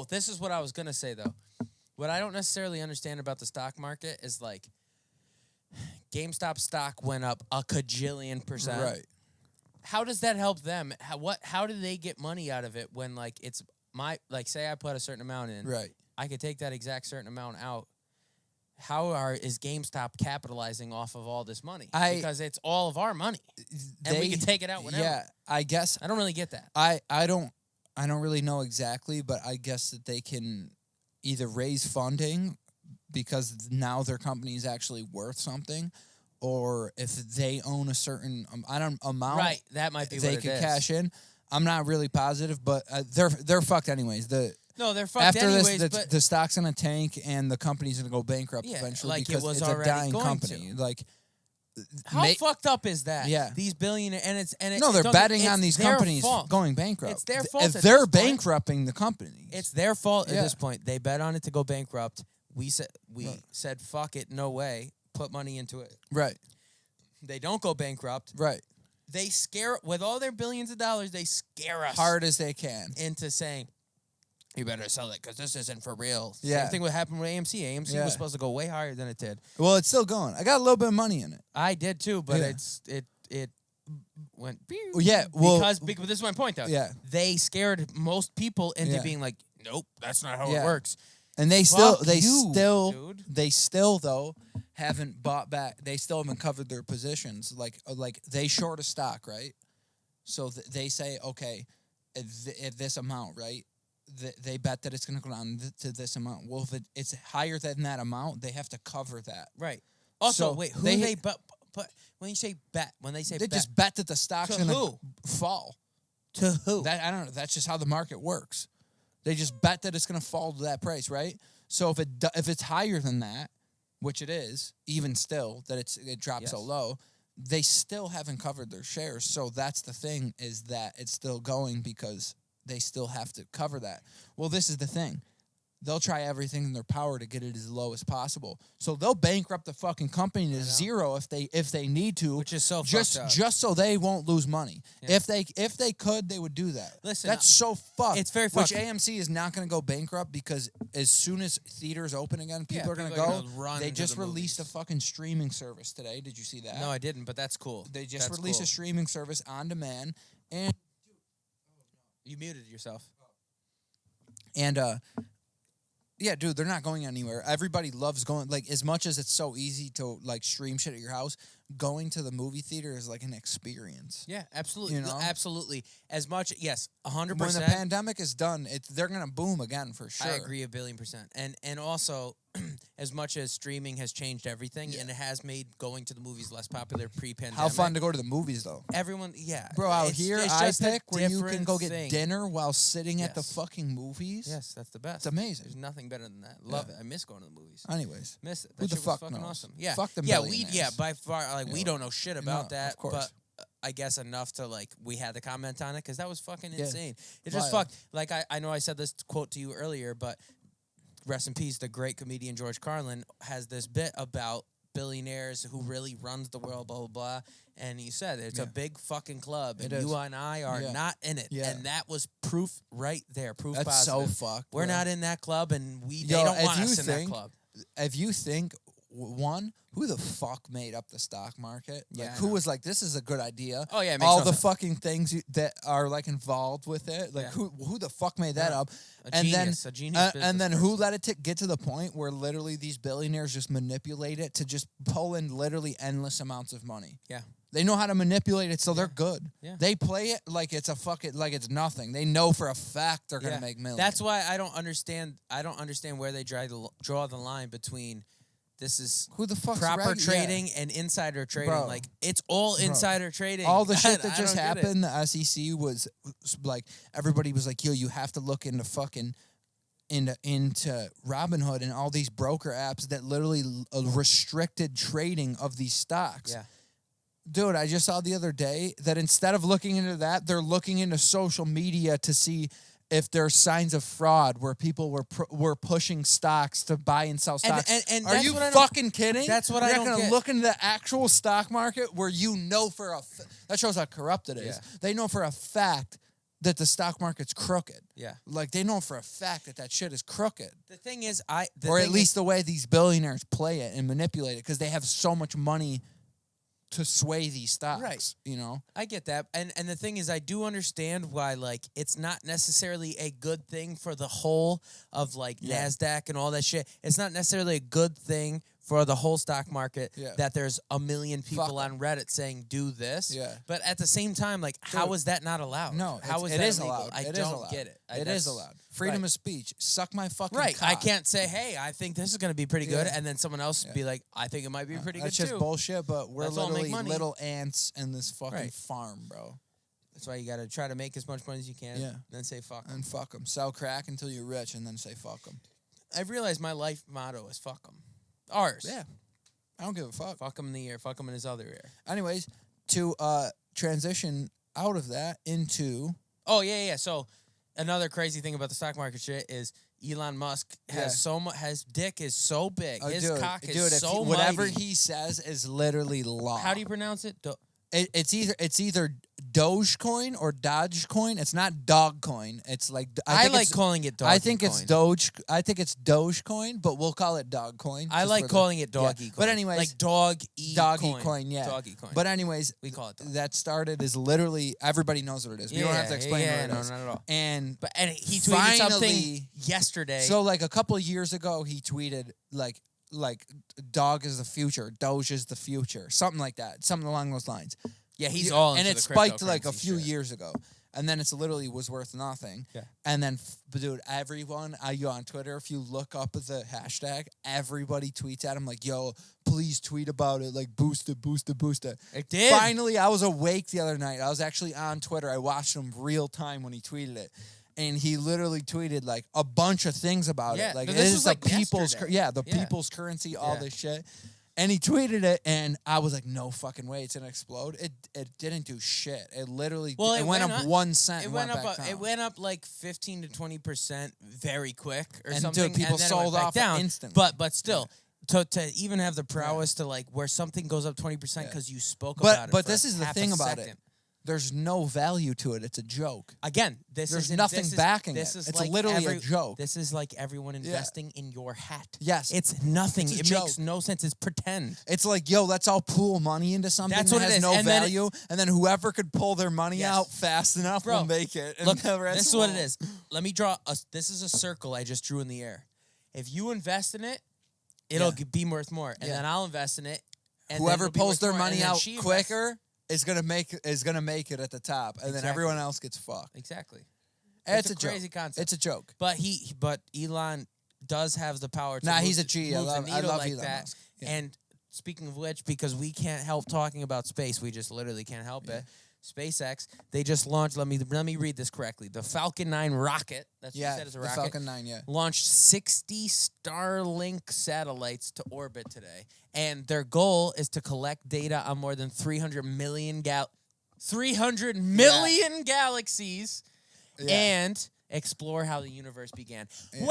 this is what I was gonna say though. What I don't necessarily understand about the stock market is like, GameStop stock went up a cajillion %. Right. How does that help them? How do they get money out of it when like it's say I put a certain amount in, Right. I could take that exact certain amount out. Is GameStop capitalizing off of all this money? Because it's all of our money, and we can take it out whenever. Yeah, I guess I don't really get that. I don't really know exactly, but I guess that they can either raise funding because now their company is actually worth something, or if they own a certain amount, Right, that might be they what it could is. cash in. I'm not really positive, but they're fucked anyways. No, they're fucked After anyways. this, but the stock's gonna tank and the company's gonna go bankrupt Yeah, eventually like it because was it's a already dying going company. to. Like, how fucked up is that? Yeah. These billionaires no, they're betting on these companies fault. going bankrupt. It's their fault If at they're this point. bankrupting the company, It's their fault Yeah. at this point. They bet on it to go bankrupt. We Right. said fuck it, no way. Put money into it. right, They don't go bankrupt. right, They scare with all their billions of dollars. They scare us hard as they can. into saying, "You better sell it because this isn't for real." Yeah. Same thing what happened with AMC. AMC Yeah. was supposed to go way higher than it did. Well, it's still going. I got a little bit of money in it. I did too, but Yeah. it went. Well, yeah, well, because this is my point though. Yeah. They scared most people into Yeah. being like, "Nope, that's not how Yeah. it works." and they Fuck you, dude. still though haven't bought back. They still haven't covered their positions. Like they short a stock, right? So they say, okay, at this amount, right? They bet that it's going to go down to this amount. Well, if it's higher than that amount, they have to cover that. Right. Also, So wait, who they- they but when you say bet, when they say They bet, just bet that the stock's To going who? to fall. to who? That I don't know. That's just how the market works. They just bet that it's going to fall to that price, right? So if it's higher than that, which it is, even still that it dropped so Yes. low, they still haven't covered their shares. So that's the thing, is that it's still going because they still have to cover that. Well, this is the thing. They'll try everything in their power to get it as low as possible. So they'll bankrupt the fucking company to zero if they need to, Which is so just fucked up. just so they won't lose money. Yeah. If they could, they would do that. Listen, that's so fucked. it's very Which fucked. AMC is not going to go bankrupt because as soon as theaters open again, people are going to people are go. gonna run They to just the released a movies. fucking streaming service today. Did you see that? No, I didn't, but that's cool. They just That's released cool. a streaming service on demand, and You muted yourself. yeah, dude, they're not going anywhere. Everybody loves going. Like, as much as it's so easy to like stream shit at your house, going to the movie theater is like an experience. Yeah, absolutely. You know? Absolutely. As much, yes, 100%. When the pandemic is done, they're going to boom again for sure. I agree 1,000,000,000%. And also, as much as streaming has changed everything, and it has made going to the movies less popular pre-pandemic. How fun to go to the movies, though. Everyone, yeah. Bro, out it's, here, it's I just pick where you can different go get thing. dinner while sitting at the Yes. fucking movies. Yes, that's the best. It's amazing. There's nothing better than that. Love it. I miss going to the movies. Anyways. Miss it. Who That the shit was fuck fucking knows? awesome. Yeah. Fuck them Yeah, billionaires. by far, like, we don't know shit about No, that. of course. But I guess enough to, like, we had to comment on it because that was fucking Yeah. insane. It's just Wild. fucked. Like, I know I said this quote to you earlier, but rest in peace, the great comedian George Carlin has this bit about billionaires who really runs the world, blah, blah, blah. And he said it's a big fucking club, and you and I are not in it. Yeah. And that was proof right there, proof That's positive. so fucked. We're bro. not in that club, and they Yo, don't if want you us in that think- club. If you think, one, who the fuck made up the stock market? Like, Yeah, I who know. was like, this is a good idea? Oh, yeah, it makes all no the sense. fucking things that are like involved with it. Like, Yeah. who the fuck made that up? A and genius then, business and then who person. let it get to the point where literally these billionaires just manipulate it to just pull in literally endless amounts of money? Yeah. They know how to manipulate it, so they're good. Yeah. They play it like it's like it's nothing. They know for a fact they're gonna Yeah. make millions. That's why I don't understand. I don't understand where they draw the line between this is who the fuck's proper right? Yeah. trading and insider trading. Bro. Like it's all insider trading. All the shit I that just don't get it. happened, the SEC was like, everybody was like, yo, you have to look into fucking into Robinhood and all these broker apps that literally restricted trading of these stocks. Yeah. Dude, I just saw the other day that instead of looking into that, they're looking into social media to see if there's signs of fraud where people were pushing stocks to buy and sell stocks. And Are that's you what I don't- fucking kidding? That's what You're I not don't gonna get. look into the actual stock market where you know for that shows how corrupt it is. Yeah. They know for a fact that the stock market's crooked. Yeah. Like, they know for a fact that shit is crooked. The thing is, Or at least the way these billionaires play it and manipulate it, because they have so much money to sway these stocks. Right. You know? I get that. And the thing is, I do understand why, like, it's not necessarily a good thing for the whole of, like, Yeah. NASDAQ and all that shit. It's not necessarily a good thing for the whole stock market that there's a million people on Reddit saying, do this. Yeah. But at the same time, like, how is that not allowed? No, how is it that is illegal? allowed. I It is don't allowed. get it. It is allowed. Freedom of speech. Suck my fucking Right. I cock. can't say, hey, I think this is going to be pretty good. Yeah. And then someone else be like, I think it might be pretty That's good just too. bullshit, but we're Let's all make literally money. little ants in this fucking Right. farm, bro. That's why you got to try to make as much money as you can. Yeah. Then say fuck 'em. And fuck them. Sell crack until you're rich and then say fuck them. I've realized my life motto is fuck 'em. Ours. Yeah. I don't give a fuck. Fuck him in the ear. Fuck him in his other ear. Anyways, to transition out of that into... Oh, yeah. So another crazy thing about the stock market shit is Elon Musk has so much. His dick is so big. His cock is so whatever mighty. he says is literally law. How do you pronounce it? It's either Dogecoin or Dogecoin. It's not Dogcoin. It's like I think like it's- calling it Dogecoin. I think it's Dogecoin, but we'll call it Dogcoin. I just like for the- calling it yeah. doggy coin. But anyways, like doggy coin, yeah. Doggy coin. But anyways, we call it dog. that started is literally everybody knows what it is. We don't have to explain what it is. No, not at all. And He tweeted something finally- yesterday. so like a couple of years ago, he tweeted like dog is the future, Doge is the future, something like that, something along those lines. yeah, he's all into and it the spiked like a cryptocurrency few shit. years ago, and then it's literally was worth nothing. Yeah. And then, dude, everyone you on Twitter, if you look up the hashtag, everybody tweets at him like, "Yo, please tweet about it, like boost it, boost it, boost it." It did. Finally, I was awake the other night. I was actually on Twitter. I watched him real time when he tweeted it. And he literally tweeted like a bunch of things about Yeah, it. Like but it this is was, the like, people's, yesterday. Yeah. people's currency, all Yeah. this shit. And he tweeted it, and I was like, "No fucking way, it's gonna explode!" It didn't do shit. It literally it went up 1 cent. It and went back up. down. It went up like 15 to 20% very quick, or And, something. dude, people and then sold it went back off down. instantly. But still, to even have the prowess to like where something goes up 20% because you spoke But- about it. but for this is the half thing a about it. second. There's no value to it. It's a joke. Again, There's nothing backing this it. Is It's like literally a joke. This is like everyone investing in your hat. Yes. It's nothing. It's a It joke. makes no sense. It's pretend. It's like, yo, let's all pool money into something That's that what it has is. no And then value, and then whoever could pull their money Yes. out fast enough Bro, will make it. And Look, the rest this is what it won't. is. Let me draw this is a circle I just drew in the air. If you invest in it, it'll be worth more. And Yeah. then I'll invest in it, And whoever then it'll be pulls worth their more, and money then out she invests- quicker is gonna make it at the top, and then Exactly. everyone else gets fucked. Exactly. It's a a joke. crazy concept. It's a joke. But Elon does have the power to Nah, move, he's a G. I move love the needle like Elon that. Musk. Yeah. And speaking of which, because we can't help talking about space, we just literally can't help it. SpaceX, they just launched. Let me read this correctly. The Falcon 9 rocket. That's what you said is a the rocket. Falcon 9. Yeah. Launched 60 Starlink satellites to orbit today, and their goal is to collect data on more than 300 million galaxies, and explore how the universe began. Yeah.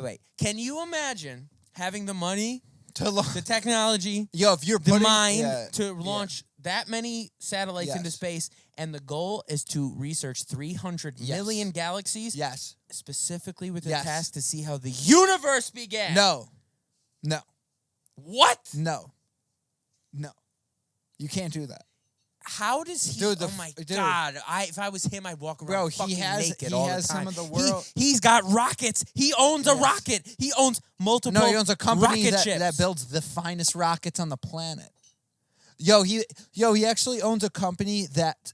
Wait. Can you imagine having the money, To the technology, Yo, if you're the putting, mind to launch that many satellites into Yes. space, and the goal is to research 300 million galaxies, Yes. specifically with the Yes. task to see how the universe began? No. What? No. You can't do that. How does he? Dude, oh my God! If I was him, I'd walk around fucking naked all the time. some of the world. He's got rockets. He owns a rocket. He owns multiple. No, he owns a company rocket ships. that builds the finest rockets on the planet. He actually owns a company that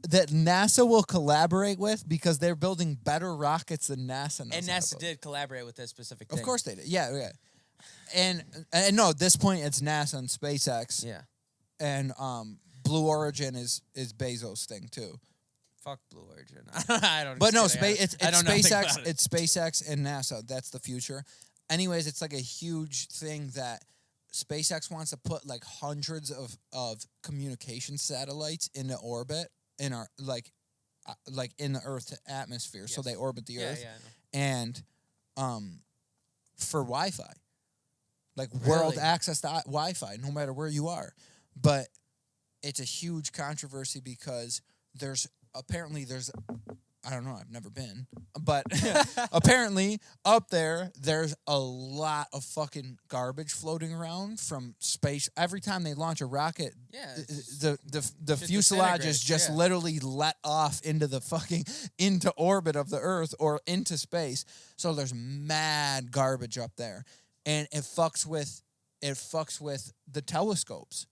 NASA will collaborate with because they're building better rockets than NASA knows. And how to NASA build. did collaborate with this specific thing. Of course they did. Yeah. And no, at this point it's NASA and SpaceX. Yeah. And Blue Origin is Bezos' thing too. Fuck Blue Origin. I don't. But no, it's it's SpaceX. SpaceX. It's SpaceX and NASA. That's the future. Anyways, it's like a huge thing that SpaceX wants to put like hundreds of communication satellites into orbit in our like in the Earth's atmosphere. So they orbit the Earth. Yeah, I know. And for Wi-Fi, like Really? world access to Wi-Fi, no matter where you are. But it's a huge controversy because there's I don't know, I've never been, but apparently up there's a lot of fucking garbage floating around from space. Every time they launch a rocket, the fuselage is just literally let off into orbit of the Earth or into space. So there's mad garbage up there, and it fucks with the telescopes,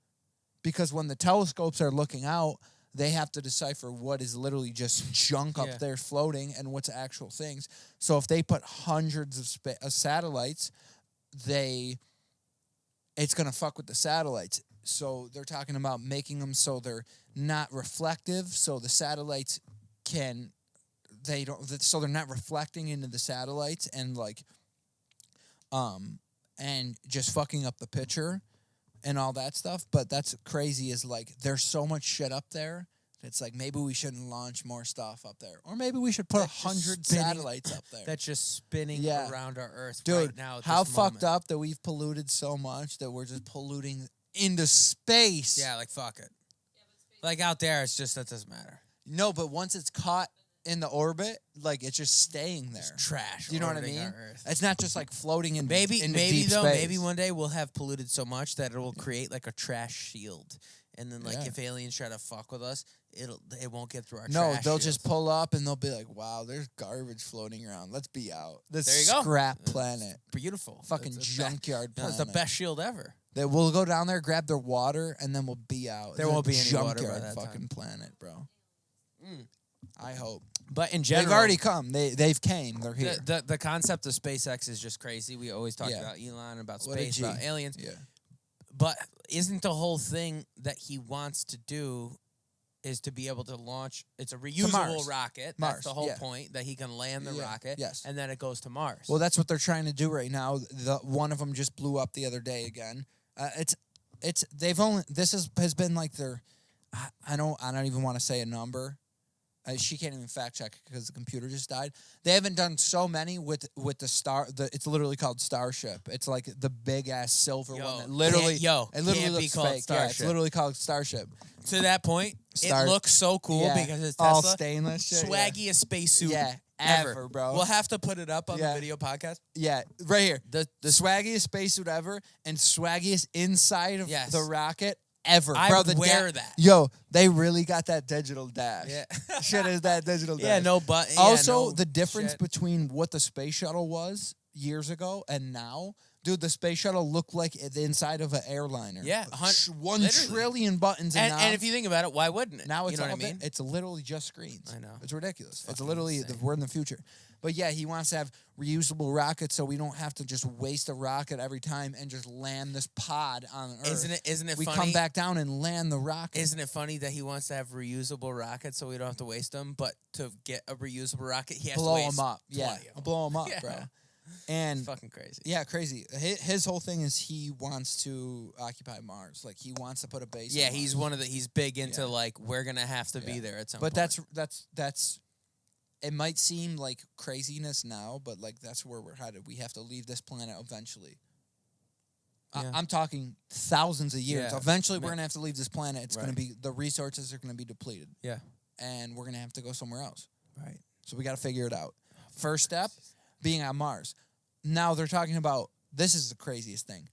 because when the telescopes are looking out, they have to decipher what is literally just junk up there floating and what's actual things. So if they put hundreds of satellites, it's going to fuck with the satellites. So they're talking about making them so they're not reflective, so the satellites so they're not reflecting into the satellites and and just fucking up the picture and all that stuff. But that's crazy, is like there's so much shit up there. It's like maybe we shouldn't launch more stuff up there, or maybe we should put 100 satellites up there. That's just spinning around our Earth, dude. Right now. At how this fucked moment. up that we've polluted so much that we're just polluting into space. Yeah, like fuck it. Like out there, it's just that doesn't matter. No, but once it's caught in the orbit, like it's just staying there. It's trash. You know what I orbiting mean? our Earth. It's not just like floating in Maybe deep though, space. maybe one day we'll have polluted so much that it will create like a trash shield, and then if aliens try to fuck with us, it won't get through our. No, trash they'll shield. just pull up and they'll be like, "Wow, there's garbage floating around. Let's be out. This There you go. scrap planet, Beautiful, fucking junkyard That's planet. the best shield ever. That we'll go down there, grab their water, and then we'll be out. There won't be any water by junkyard that fucking time. planet, bro. I hope. But in general, They've already come. They've came. They're here. the concept of SpaceX is just crazy. We always talk Yeah. about Elon, about What a space, G. about aliens. Yeah. But isn't the whole thing that he wants to do is to be able to launch? It's a reusable Mars. rocket. Mars, That's the whole yeah. point, that he can land the Yeah, rocket. yes. And then it goes to Mars. Well, that's what they're trying to do right now. One of them just blew up the other day again. This has been like their. I don't even want to say a number. She can't even fact check because the computer just died. They haven't done so many with the star. It's literally called Starship. It's like the big ass silver one that literally. It literally can't be looks called fake. Yeah, it's Starship. literally called Starship. To that point, Star- it looks so cool Yeah, because it's all Tesla. stainless shit. Swaggiest spacesuit ever, bro. We'll have to put it up on Yeah. the video podcast. Yeah, right here. The Swaggiest spacesuit ever and swaggiest inside of Yes. the rocket ever. I Bro, would wear that. Yo, they really got that digital dash. Yeah. Shit is that digital dash. Yeah, no button. Also, no the difference shit. between what the space shuttle was years ago and now, Dude, the space shuttle looked like the inside of an airliner. Yeah, 1 trillion buttons and if you think about it, why wouldn't it? now it's you know all what I mean? It's literally just screens. I know. It's ridiculous. It's fucking literally insane. we're in the future. But yeah, he wants to have reusable rockets so we don't have to just waste a rocket every time and just land this pod on Earth. Isn't it we funny? come back down and land the rocket. Isn't it funny that he wants to have reusable rockets so we don't have to waste them? But to get a reusable rocket, he has blow to waste them up. 20 Yeah, of them. blow them up, Yeah. bro. And Fucking crazy. yeah, crazy. His whole thing is he wants to occupy Mars. Like he wants to put a base. Yeah, on he's Mars. one of the. He's big into Yeah. like we're gonna have to be Yeah. there at some But point. that's. It might seem like craziness now, but like that's where we're headed. We have to leave this planet eventually. Yeah. I'm talking thousands of years. Yeah. Eventually, we're gonna have to leave this planet. It's gonna Right. be the resources are gonna be depleted. Yeah. And we're gonna have to go somewhere else. Right. So we got to figure it out. First step, being on Mars. Now they're talking about, this is the craziest thing.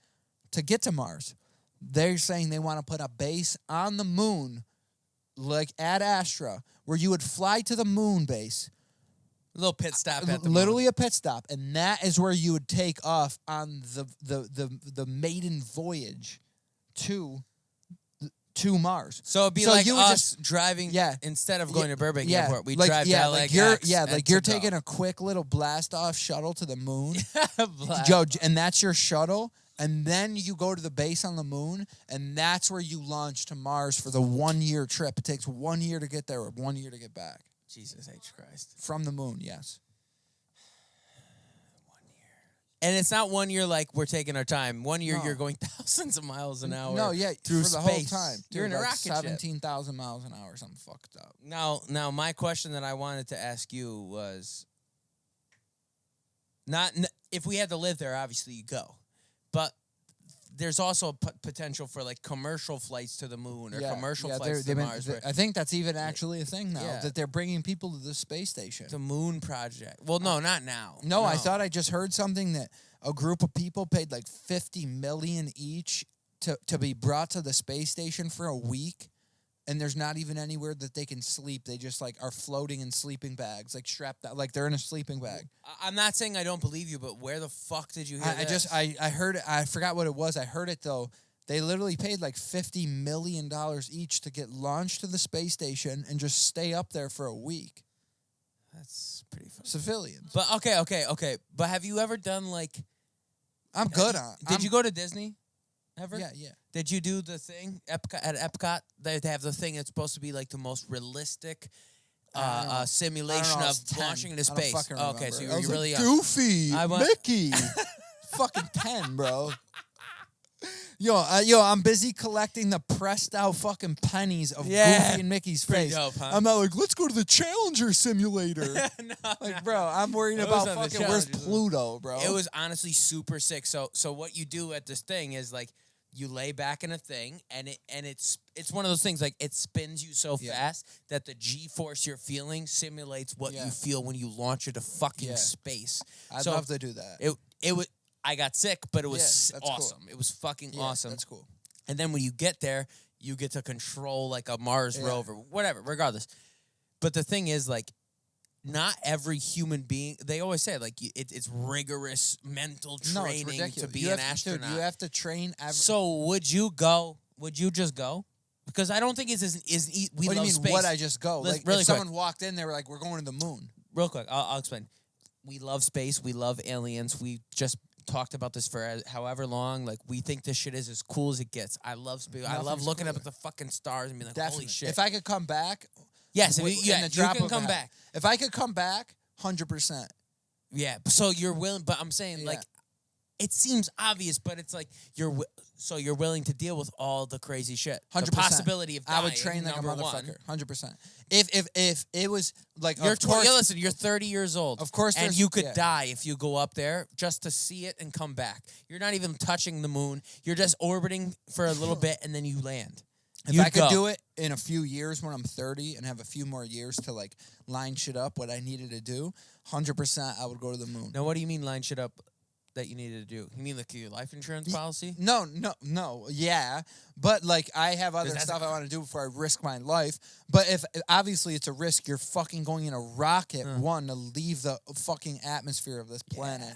To get to Mars, they're saying they want to put a base on the moon, like at Astra, where you would fly to the moon base, A little pit stop at the literally a pit stop, and that is where you would take off on the maiden voyage to Mars. So it'd be So like you would us driving. Yeah. Instead of going to Burbank Yeah, Airport, we like, drive yeah, to like LAX. you're taking a quick little blast off shuttle to the moon. Joe, and that's your shuttle, and then you go to the base on the moon, and that's where you launch to Mars for the 1 year trip. It takes 1 year to get there or 1 year to get back. Jesus H Christ. From the moon, yes. And it's not 1 year like we're taking our time. 1 year No. you're going thousands of miles an hour. No, yeah, through for the space. whole time. You're in a like rocket ship. 17,000 miles an hour, something fucked up. Now, my question that I wanted to ask you was, if we had to live there, obviously you go, but there's also potential for like commercial flights to the moon or commercial flights to Mars. I think that's even actually a thing now, Yeah. that they're bringing people to the space station. The moon project. Well, no, not now. No, I thought I just heard something that a group of people paid like $50 million each to be brought to the space station for a week, and there's not even anywhere that they can sleep. They just like are floating in sleeping bags, like strapped out, like they're in a sleeping bag. I'm not saying I don't believe you, but where the fuck did you hear this? I heard it. I forgot what it was. I heard it though. They literally paid like $50 million each to get launched to the space station and just stay up there for a week. That's pretty funny. Civilians. But okay. But have you ever done like? I'm good on. Did you go to Disney? Ever? Yeah. Did you do the thing at Epcot? They have the thing that's supposed to be like the most realistic simulation of launching into space. Okay, so you're really Goofy, Mickey, fucking 10, bro. Yo, I'm busy collecting the pressed out fucking pennies of Goofy and Mickey's face. Dope, huh? I'm not like, let's go to the Challenger simulator. Bro, I'm worried about on the fucking where's Challenger. Pluto, bro. It was honestly super sick. So what you do at this thing is like you lay back in a thing and it's one of those things like it spins you so fast that the G-force you're feeling simulates what you feel when you launch into fucking space. I'd love to do that. It was. I got sick, but it was that's awesome. cool. It was fucking awesome. That's cool. And then when you get there, you get to control like a Mars rover, whatever, regardless. But the thing is, like, not every human being, they always say, like, it's rigorous mental training to be an astronaut. Dude, you have to train. So would you go? Would you just go? Because I don't think it's we what do love you mean, space. would I just go? Let's- Like, really if quick. someone walked in, they were like, we're going to the moon. Real quick, I'll explain. We love space. We love aliens. We just talked about this for however long. Like, we think this shit is as cool as it gets. I love space. I love Nothing's looking up cooler. at the fucking stars and being like, Definitely. holy shit. If I could come back, yes, in you the drop can of come a hat. back. If I could come back, 100%. Yeah, so you're willing, but I'm saying, like, it seems obvious, but it's like you're willing to deal with all the crazy shit. 100%. The possibility of dying, I would train like a number one. motherfucker. 100%. If it was like, You're of course, listen, you're 30 years old. Of course and there's- you could yeah. die if you go up there just to see it and come back. You're not even touching the moon. You're just orbiting for a little bit and then you land. If I could do it in a few years when I'm 30 and have a few more years to like line shit up what I needed to do, 100% I would go to the moon. Now, what do you mean line shit up that you needed to do? You mean like your life insurance policy? No, yeah, but like I have other that's stuff I want to do before I risk my life. But if obviously it's a risk, you're fucking going in a rocket to leave the fucking atmosphere of this planet,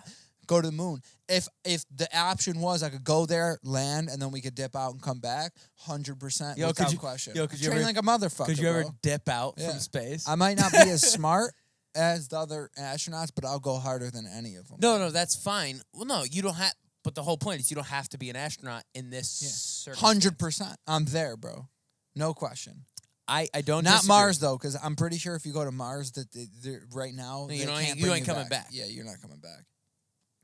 go to the moon. If the option was I could go there, land, and then we could dip out and come back, 100% without question. Yo, could you train ever, like a motherfucker, Could you ever bro. dip out Yeah. from space? I might not be as smart as the other astronauts, but I'll go harder than any of them. No, that's fine. Well, no, you don't have. But the whole point is you don't have to be an astronaut in this circumstance. 100%. I'm there, bro. No question. I don't Not disagree. Mars though, because I'm pretty sure if you go to Mars, that right now No, you ain't coming back. Yeah, you're not coming back.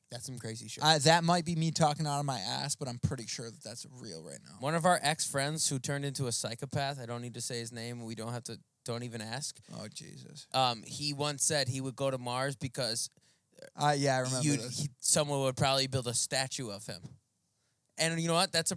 That's some crazy shit. That might be me talking out of my ass, but I'm pretty sure that that's real right now. One of our ex-friends who turned into a psychopath, I don't need to say his name, we don't even ask. Oh, Jesus. He once said he would go to Mars because Yeah, I remember this. someone would probably build a statue of him. And you know what? That's a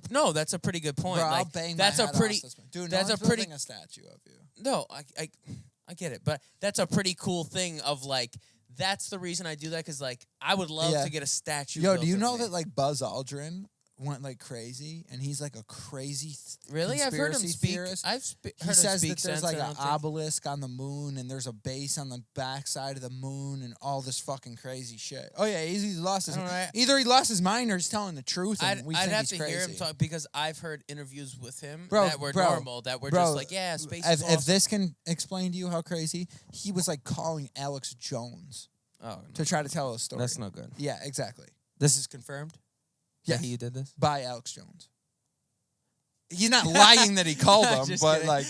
pretty good point. Bro, like, I'll bang that's my a head pretty off this one. Dude, that's no a one's pretty building a statue of you. No, I get it, but that's a pretty cool thing of like that's the reason I do that because like I would love to get a statue. Yo, built do you of know me. that like Buzz Aldrin went like crazy, and he's like a crazy Really? I've heard him conspiracy speak. theorist. He He says that there's sense, like I an don't think. obelisk on the moon, and there's a base on the backside of the moon, and all this fucking crazy shit. Oh yeah, he lost his. I don't know, Either he lost his mind or he's telling the truth, and we I'd think have he's to crazy. hear him talk because I've heard interviews with him Bro, that were bro, normal, that were bro, just like, yeah, space is If awesome. this can explain to you how crazy, he was like calling Alex Jones to try to tell a story. That's not good. Yeah, exactly. This is confirmed? Yeah, That he did this? by Alex Jones. He's not lying that he called him, Just but kidding. like,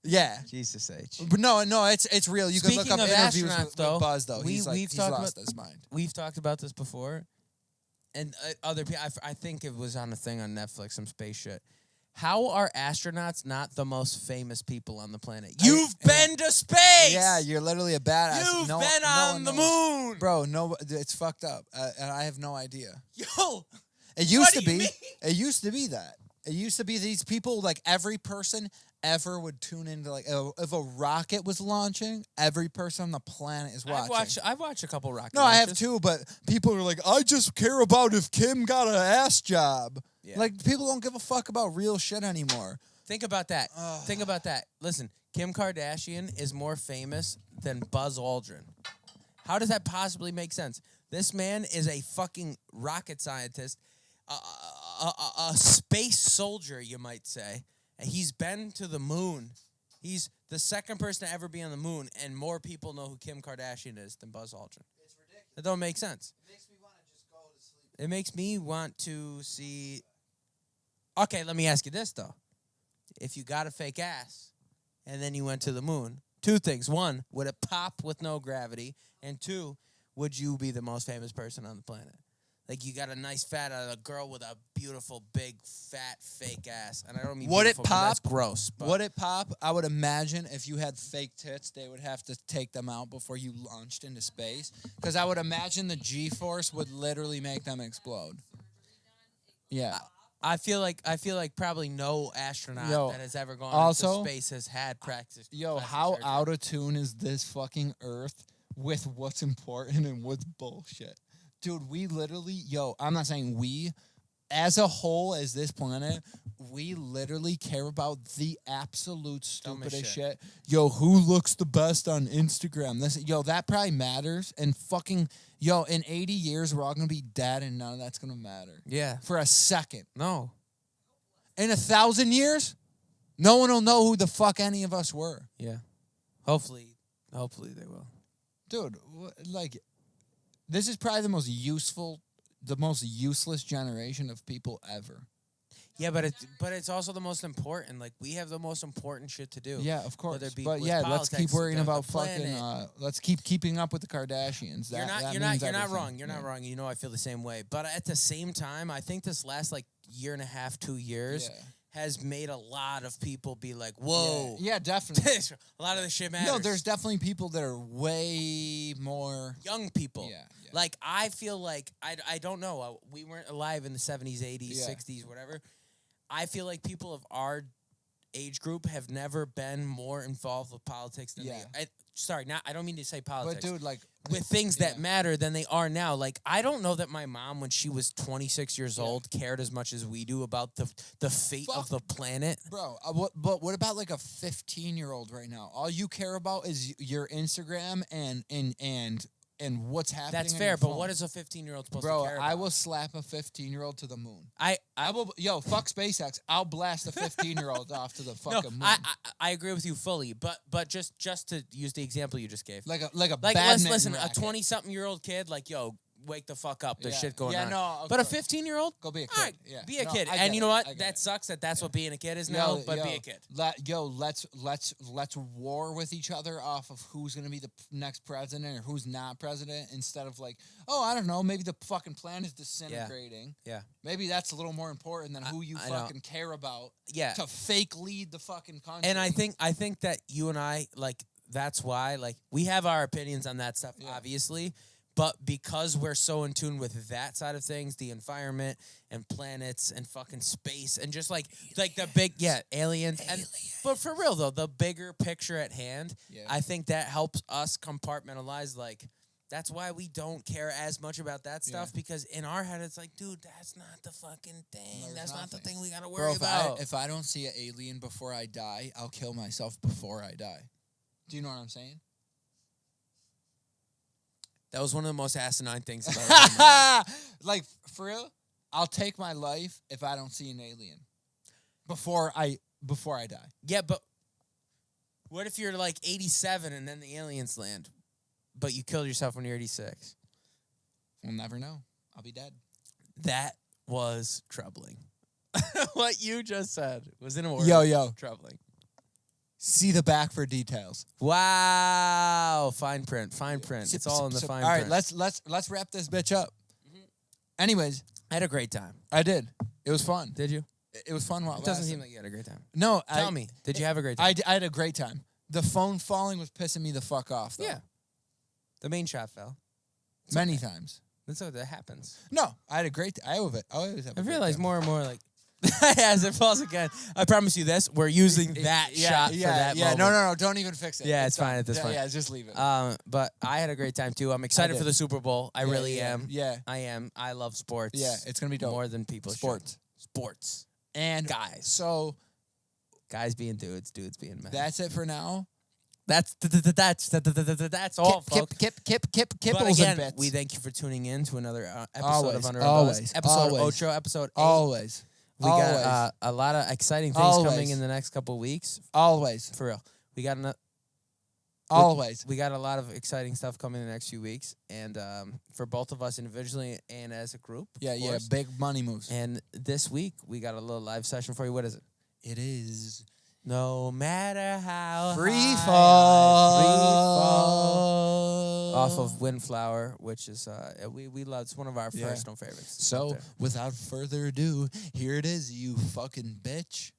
yeah. Jesus H. But no, it's real. You can look Speaking up of interviews astronauts, with though, Buzz, though. we've He's talked lost about- his mind. We've talked about this before, and other people, I think it was on a thing on Netflix, some space shit. How are astronauts not the most famous people on the planet? You've been to space! Yeah, you're literally a badass. You've No- been no on one the knows. moon! Bro, no, it's fucked up, and I have no idea. Yo! It used to do you be. mean? It used to be that. It used to be these people, like every person ever would tune into, like, if a rocket was launching, every person on the planet is watching. I've watched a couple rocket No, I have launches. too, but people are like, I just care about if Kim got an ass job. Yeah. Like, people don't give a fuck about real shit anymore. Think about that. Think about that. Listen, Kim Kardashian is more famous than Buzz Aldrin. How does that possibly make sense? This man is a fucking rocket scientist, a space soldier, you might say. And he's been to the moon. He's the second person to ever be on the moon, and more people know who Kim Kardashian is than Buzz Aldrin. It's ridiculous. That don't make sense. It makes me want to just go to sleep. It makes me want to see. Okay, let me ask you this though: if you got a fake ass, and then you went to the moon, two things: one, would it pop with no gravity? And two, would you be the most famous person on the planet? Like you got a nice fat a girl with a beautiful big fat fake ass, and I don't mean Would it beautiful, 'cause that's pop? gross. But Would it pop? I would imagine if you had fake tits, they would have to take them out before you launched into space. Because I would imagine the G-force would literally make them explode. Yeah. I feel like probably no astronaut Yo, that has ever gone also- into space has had practice. Yo, plastic how surgery. out of tune is this fucking Earth with what's important and what's bullshit? Dude, we literally, I'm not saying we, as a whole, as this planet, we literally care about the absolute Dumbest stupidest shit. shit. Yo, who looks the best on Instagram? That probably matters. And fucking, in 80 years, we're all going to be dead and none of that's going to matter. Yeah. For a second. No. In 1,000 years, no one will know who the fuck any of us were. Yeah. Hopefully they will. Dude, this is probably the most useless generation of people ever. Yeah, but it's also the most important. Like we have the most important shit to do. Yeah, of course. Whether it be But with yeah, let's keep politics, worrying the about planet. fucking. Let's keep keeping up with the Kardashians. You're not everything. wrong. You're not wrong. You know I feel the same way. But at the same time, I think this last year and a half, 2 years has made a lot of people be like, "Whoa." Yeah, definitely. A lot of this shit matters. No, there's definitely people that are way more young people. Yeah. Like I feel like I don't know. We weren't alive in the 70s, 80s, Yeah. 60s, whatever. I feel like people of our age group have never been more involved with politics than Yeah. I don't mean to say politics. But dude, with things that matter than they are now. Like I don't know that my mom, when she was 26 years old, cared as much as we do about the fate of the planet. Bro, but what about like a 15-year-old right now? All you care about is your Instagram and and what's happening. That's on fair, your but phone. what is a 15-year-old supposed Bro, to care about? I will slap a 15-year-old to the moon. I will. Yo, fuck SpaceX. I'll blast a 15-year-old off to the fucking moon. I agree with you fully, but just to use the example you just gave, like a listen, badminton a racket. 20-something-year-old kid, like, yo, wake the fuck up. There's shit going on. No, but a 15-year-old, go be a kid. all right, Yeah. be a No, kid. I And get you know it. what? I get That it. sucks that's what being a kid is now. But be a kid. Let's war with each other off of who's gonna be the next president or who's not president, instead of like, oh, I don't know, maybe the fucking planet is disintegrating. Yeah. Maybe that's a little more important than who you I know. fucking care about. Yeah. To fake lead the fucking country. And I think that you and I, like, that's why, like, we have our opinions on that stuff, obviously. But because we're so in tune with that side of things, the environment and planets and fucking space and just like the big aliens. But for real though, the bigger picture at hand, I think that helps us compartmentalize. Like, that's why we don't care as much about that stuff, because in our head it's like, dude, that's not the fucking thing. No, that's not the thing we gotta Bro, worry about. if I don't see an alien before I die, I'll kill myself before I die. Do you know what I'm saying? That was one of the most asinine things I've ever done in my life. Like, for real, I'll take my life if I don't see an alien before I die. Yeah, but what if you're like 87 and then the aliens land, but you killed yourself when you're 86? We'll never know. I'll be dead. That was troubling. What you just said was in a word. Yo. Troubling. See the back for details. Wow. Fine print. It's all in the fine all print. right, let's wrap this bitch up. Anyways, I had a great time. I did. It was fun. Did you? It was fun while it It doesn't lasted. seem like you had a great time. No, Tell me, did you have a great time? I had a great time. The phone falling was pissing me the fuck off, though. Yeah. The main shot fell. Many times. That's what that happens. No, I had a great I always have a I've great realized time. more and more, like, as it falls again. I promise you this: we're using that shot for that moment. No, don't even fix it. Yeah, it's fine done. at this point. Yeah, just leave it. But I had a great time too. I'm excited did. for the Super Bowl. I really yeah, am. Yeah. I am. I love sports. Yeah, it's gonna be dope. More than people Sports. should. Sports. And guys. So Guys being dudes, dudes being men. that's it for now. That's all, folks. But Kipples again, and bits. we thank you for tuning in to another episode Always, of Under always, a Buzz. Episode always. Ocho, episode 8. Always. We got a lot of exciting things Always. coming in the next couple of weeks. Always. For real. We got Always. We got a lot of exciting stuff coming in the next few weeks, and for both of us individually and as a group. Yeah, of yeah. course. Big money moves. And this week we got a little live session for you. What is it? It is No matter how free high fall. off of Windflower, which is we love. It's one of our personal favorites. So, without further ado, here it is, you fucking bitch.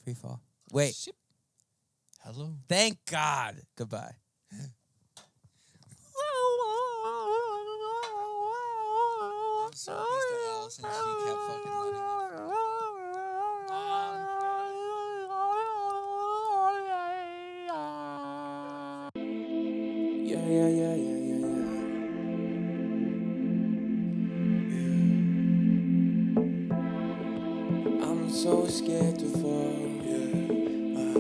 Free fall. Wait. Ship. Hello. Thank God. Goodbye. I'm so pissed at Allison. She kept fucking letting it. I'm so scared to fall. I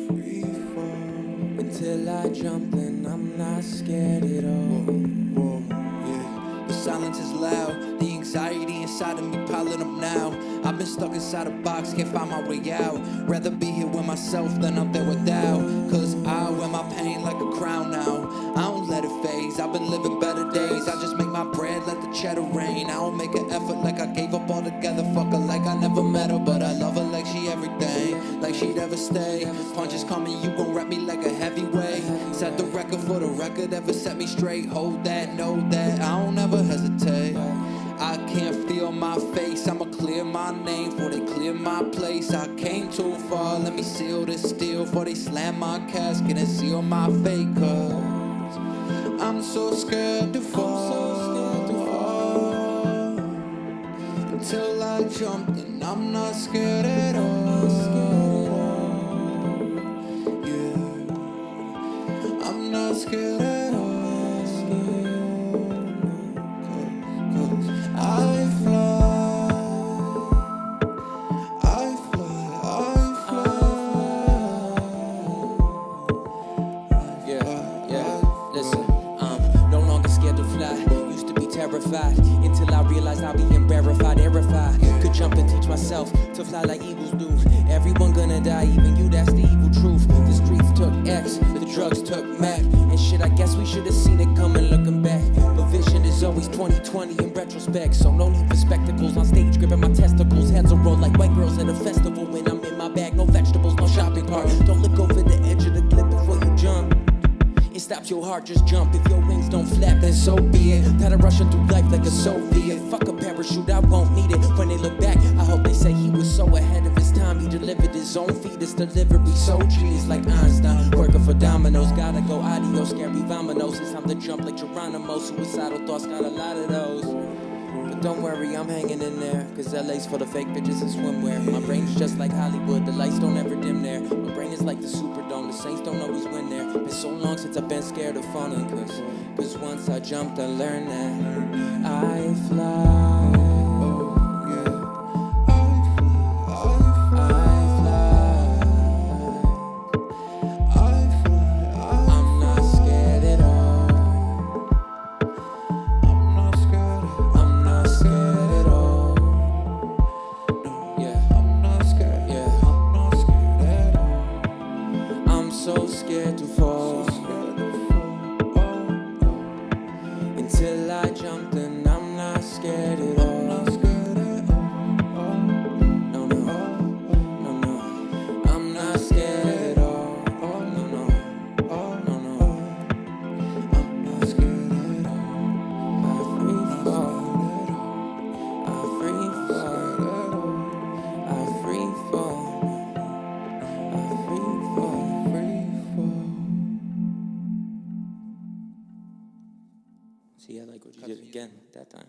free fall. Until I jump, then I'm not scared at all. The silence is loud, the anxiety inside of me piling up now. I've been stuck inside a box, can't find my way out. Rather be here with myself than up there without. Cause I wear my pain like a crown now. I don't let it phase, I've been living better days. I just make my bread, let the cheddar rain. I don't make an effort like I gave up altogether. Fuck her like I never met her, but I love her like she everything. Like she'd ever stay. Punches coming, you gon' wrap me like a heavyweight. Set the record for the record, ever set me straight. Hold that, know that, I don't ever hesitate. I can't feel my face, I'ma clear my name before they clear my place. I came too far, let me seal this steel before they slam my casket and seal my fate. Cause I'm so scared to fall. Until I jump, then I'm not scared at all. Yeah, I'm not scared at all. I fly, I fly, I fly. Yeah. Listen, no longer scared. yourself to fly like eagles do. Everyone gonna die, even you, that's the evil truth. The streets took X, the drugs took Mac. And shit, I guess we should've seen it coming looking back. But vision is always 20/20 in retrospect. So no need for spectacles on stage, gripping my testicles. Heads will roll like white girls at a festival. When I'm in my bag, no vegetables, no shopping cart. Don't look over the edge of the cliff before you jump. It stops your heart, just jump. If your wings don't flap, then so be it. Tired of rushing through life like a Soviet. Fuck a parachute, I won't need it. When they look back, I hope they say he was so ahead of his time. He delivered his own fetus delivery, so genius like Einstein. Working for dominoes, gotta go adios, scary vominos. It's time to jump like Geronimo. Suicidal thoughts, got a lot of those. But don't worry, I'm hanging in there. Cause LA's for the fake bitches and swimwear. My brain's just like Hollywood, the lights don't ever dim there. My brain is like the Superdome, the Saints don't always win there. Been so long since I've been scared of falling. Cause once I jumped, I learned that I fly. So scared to fall until I jumped and I'm not scared at all. No, no, no, no, I'm not scared at all. No, no, no, no, I'm not scared at all. I free fall, I free fall, I free fall. See, I like what you did again that time.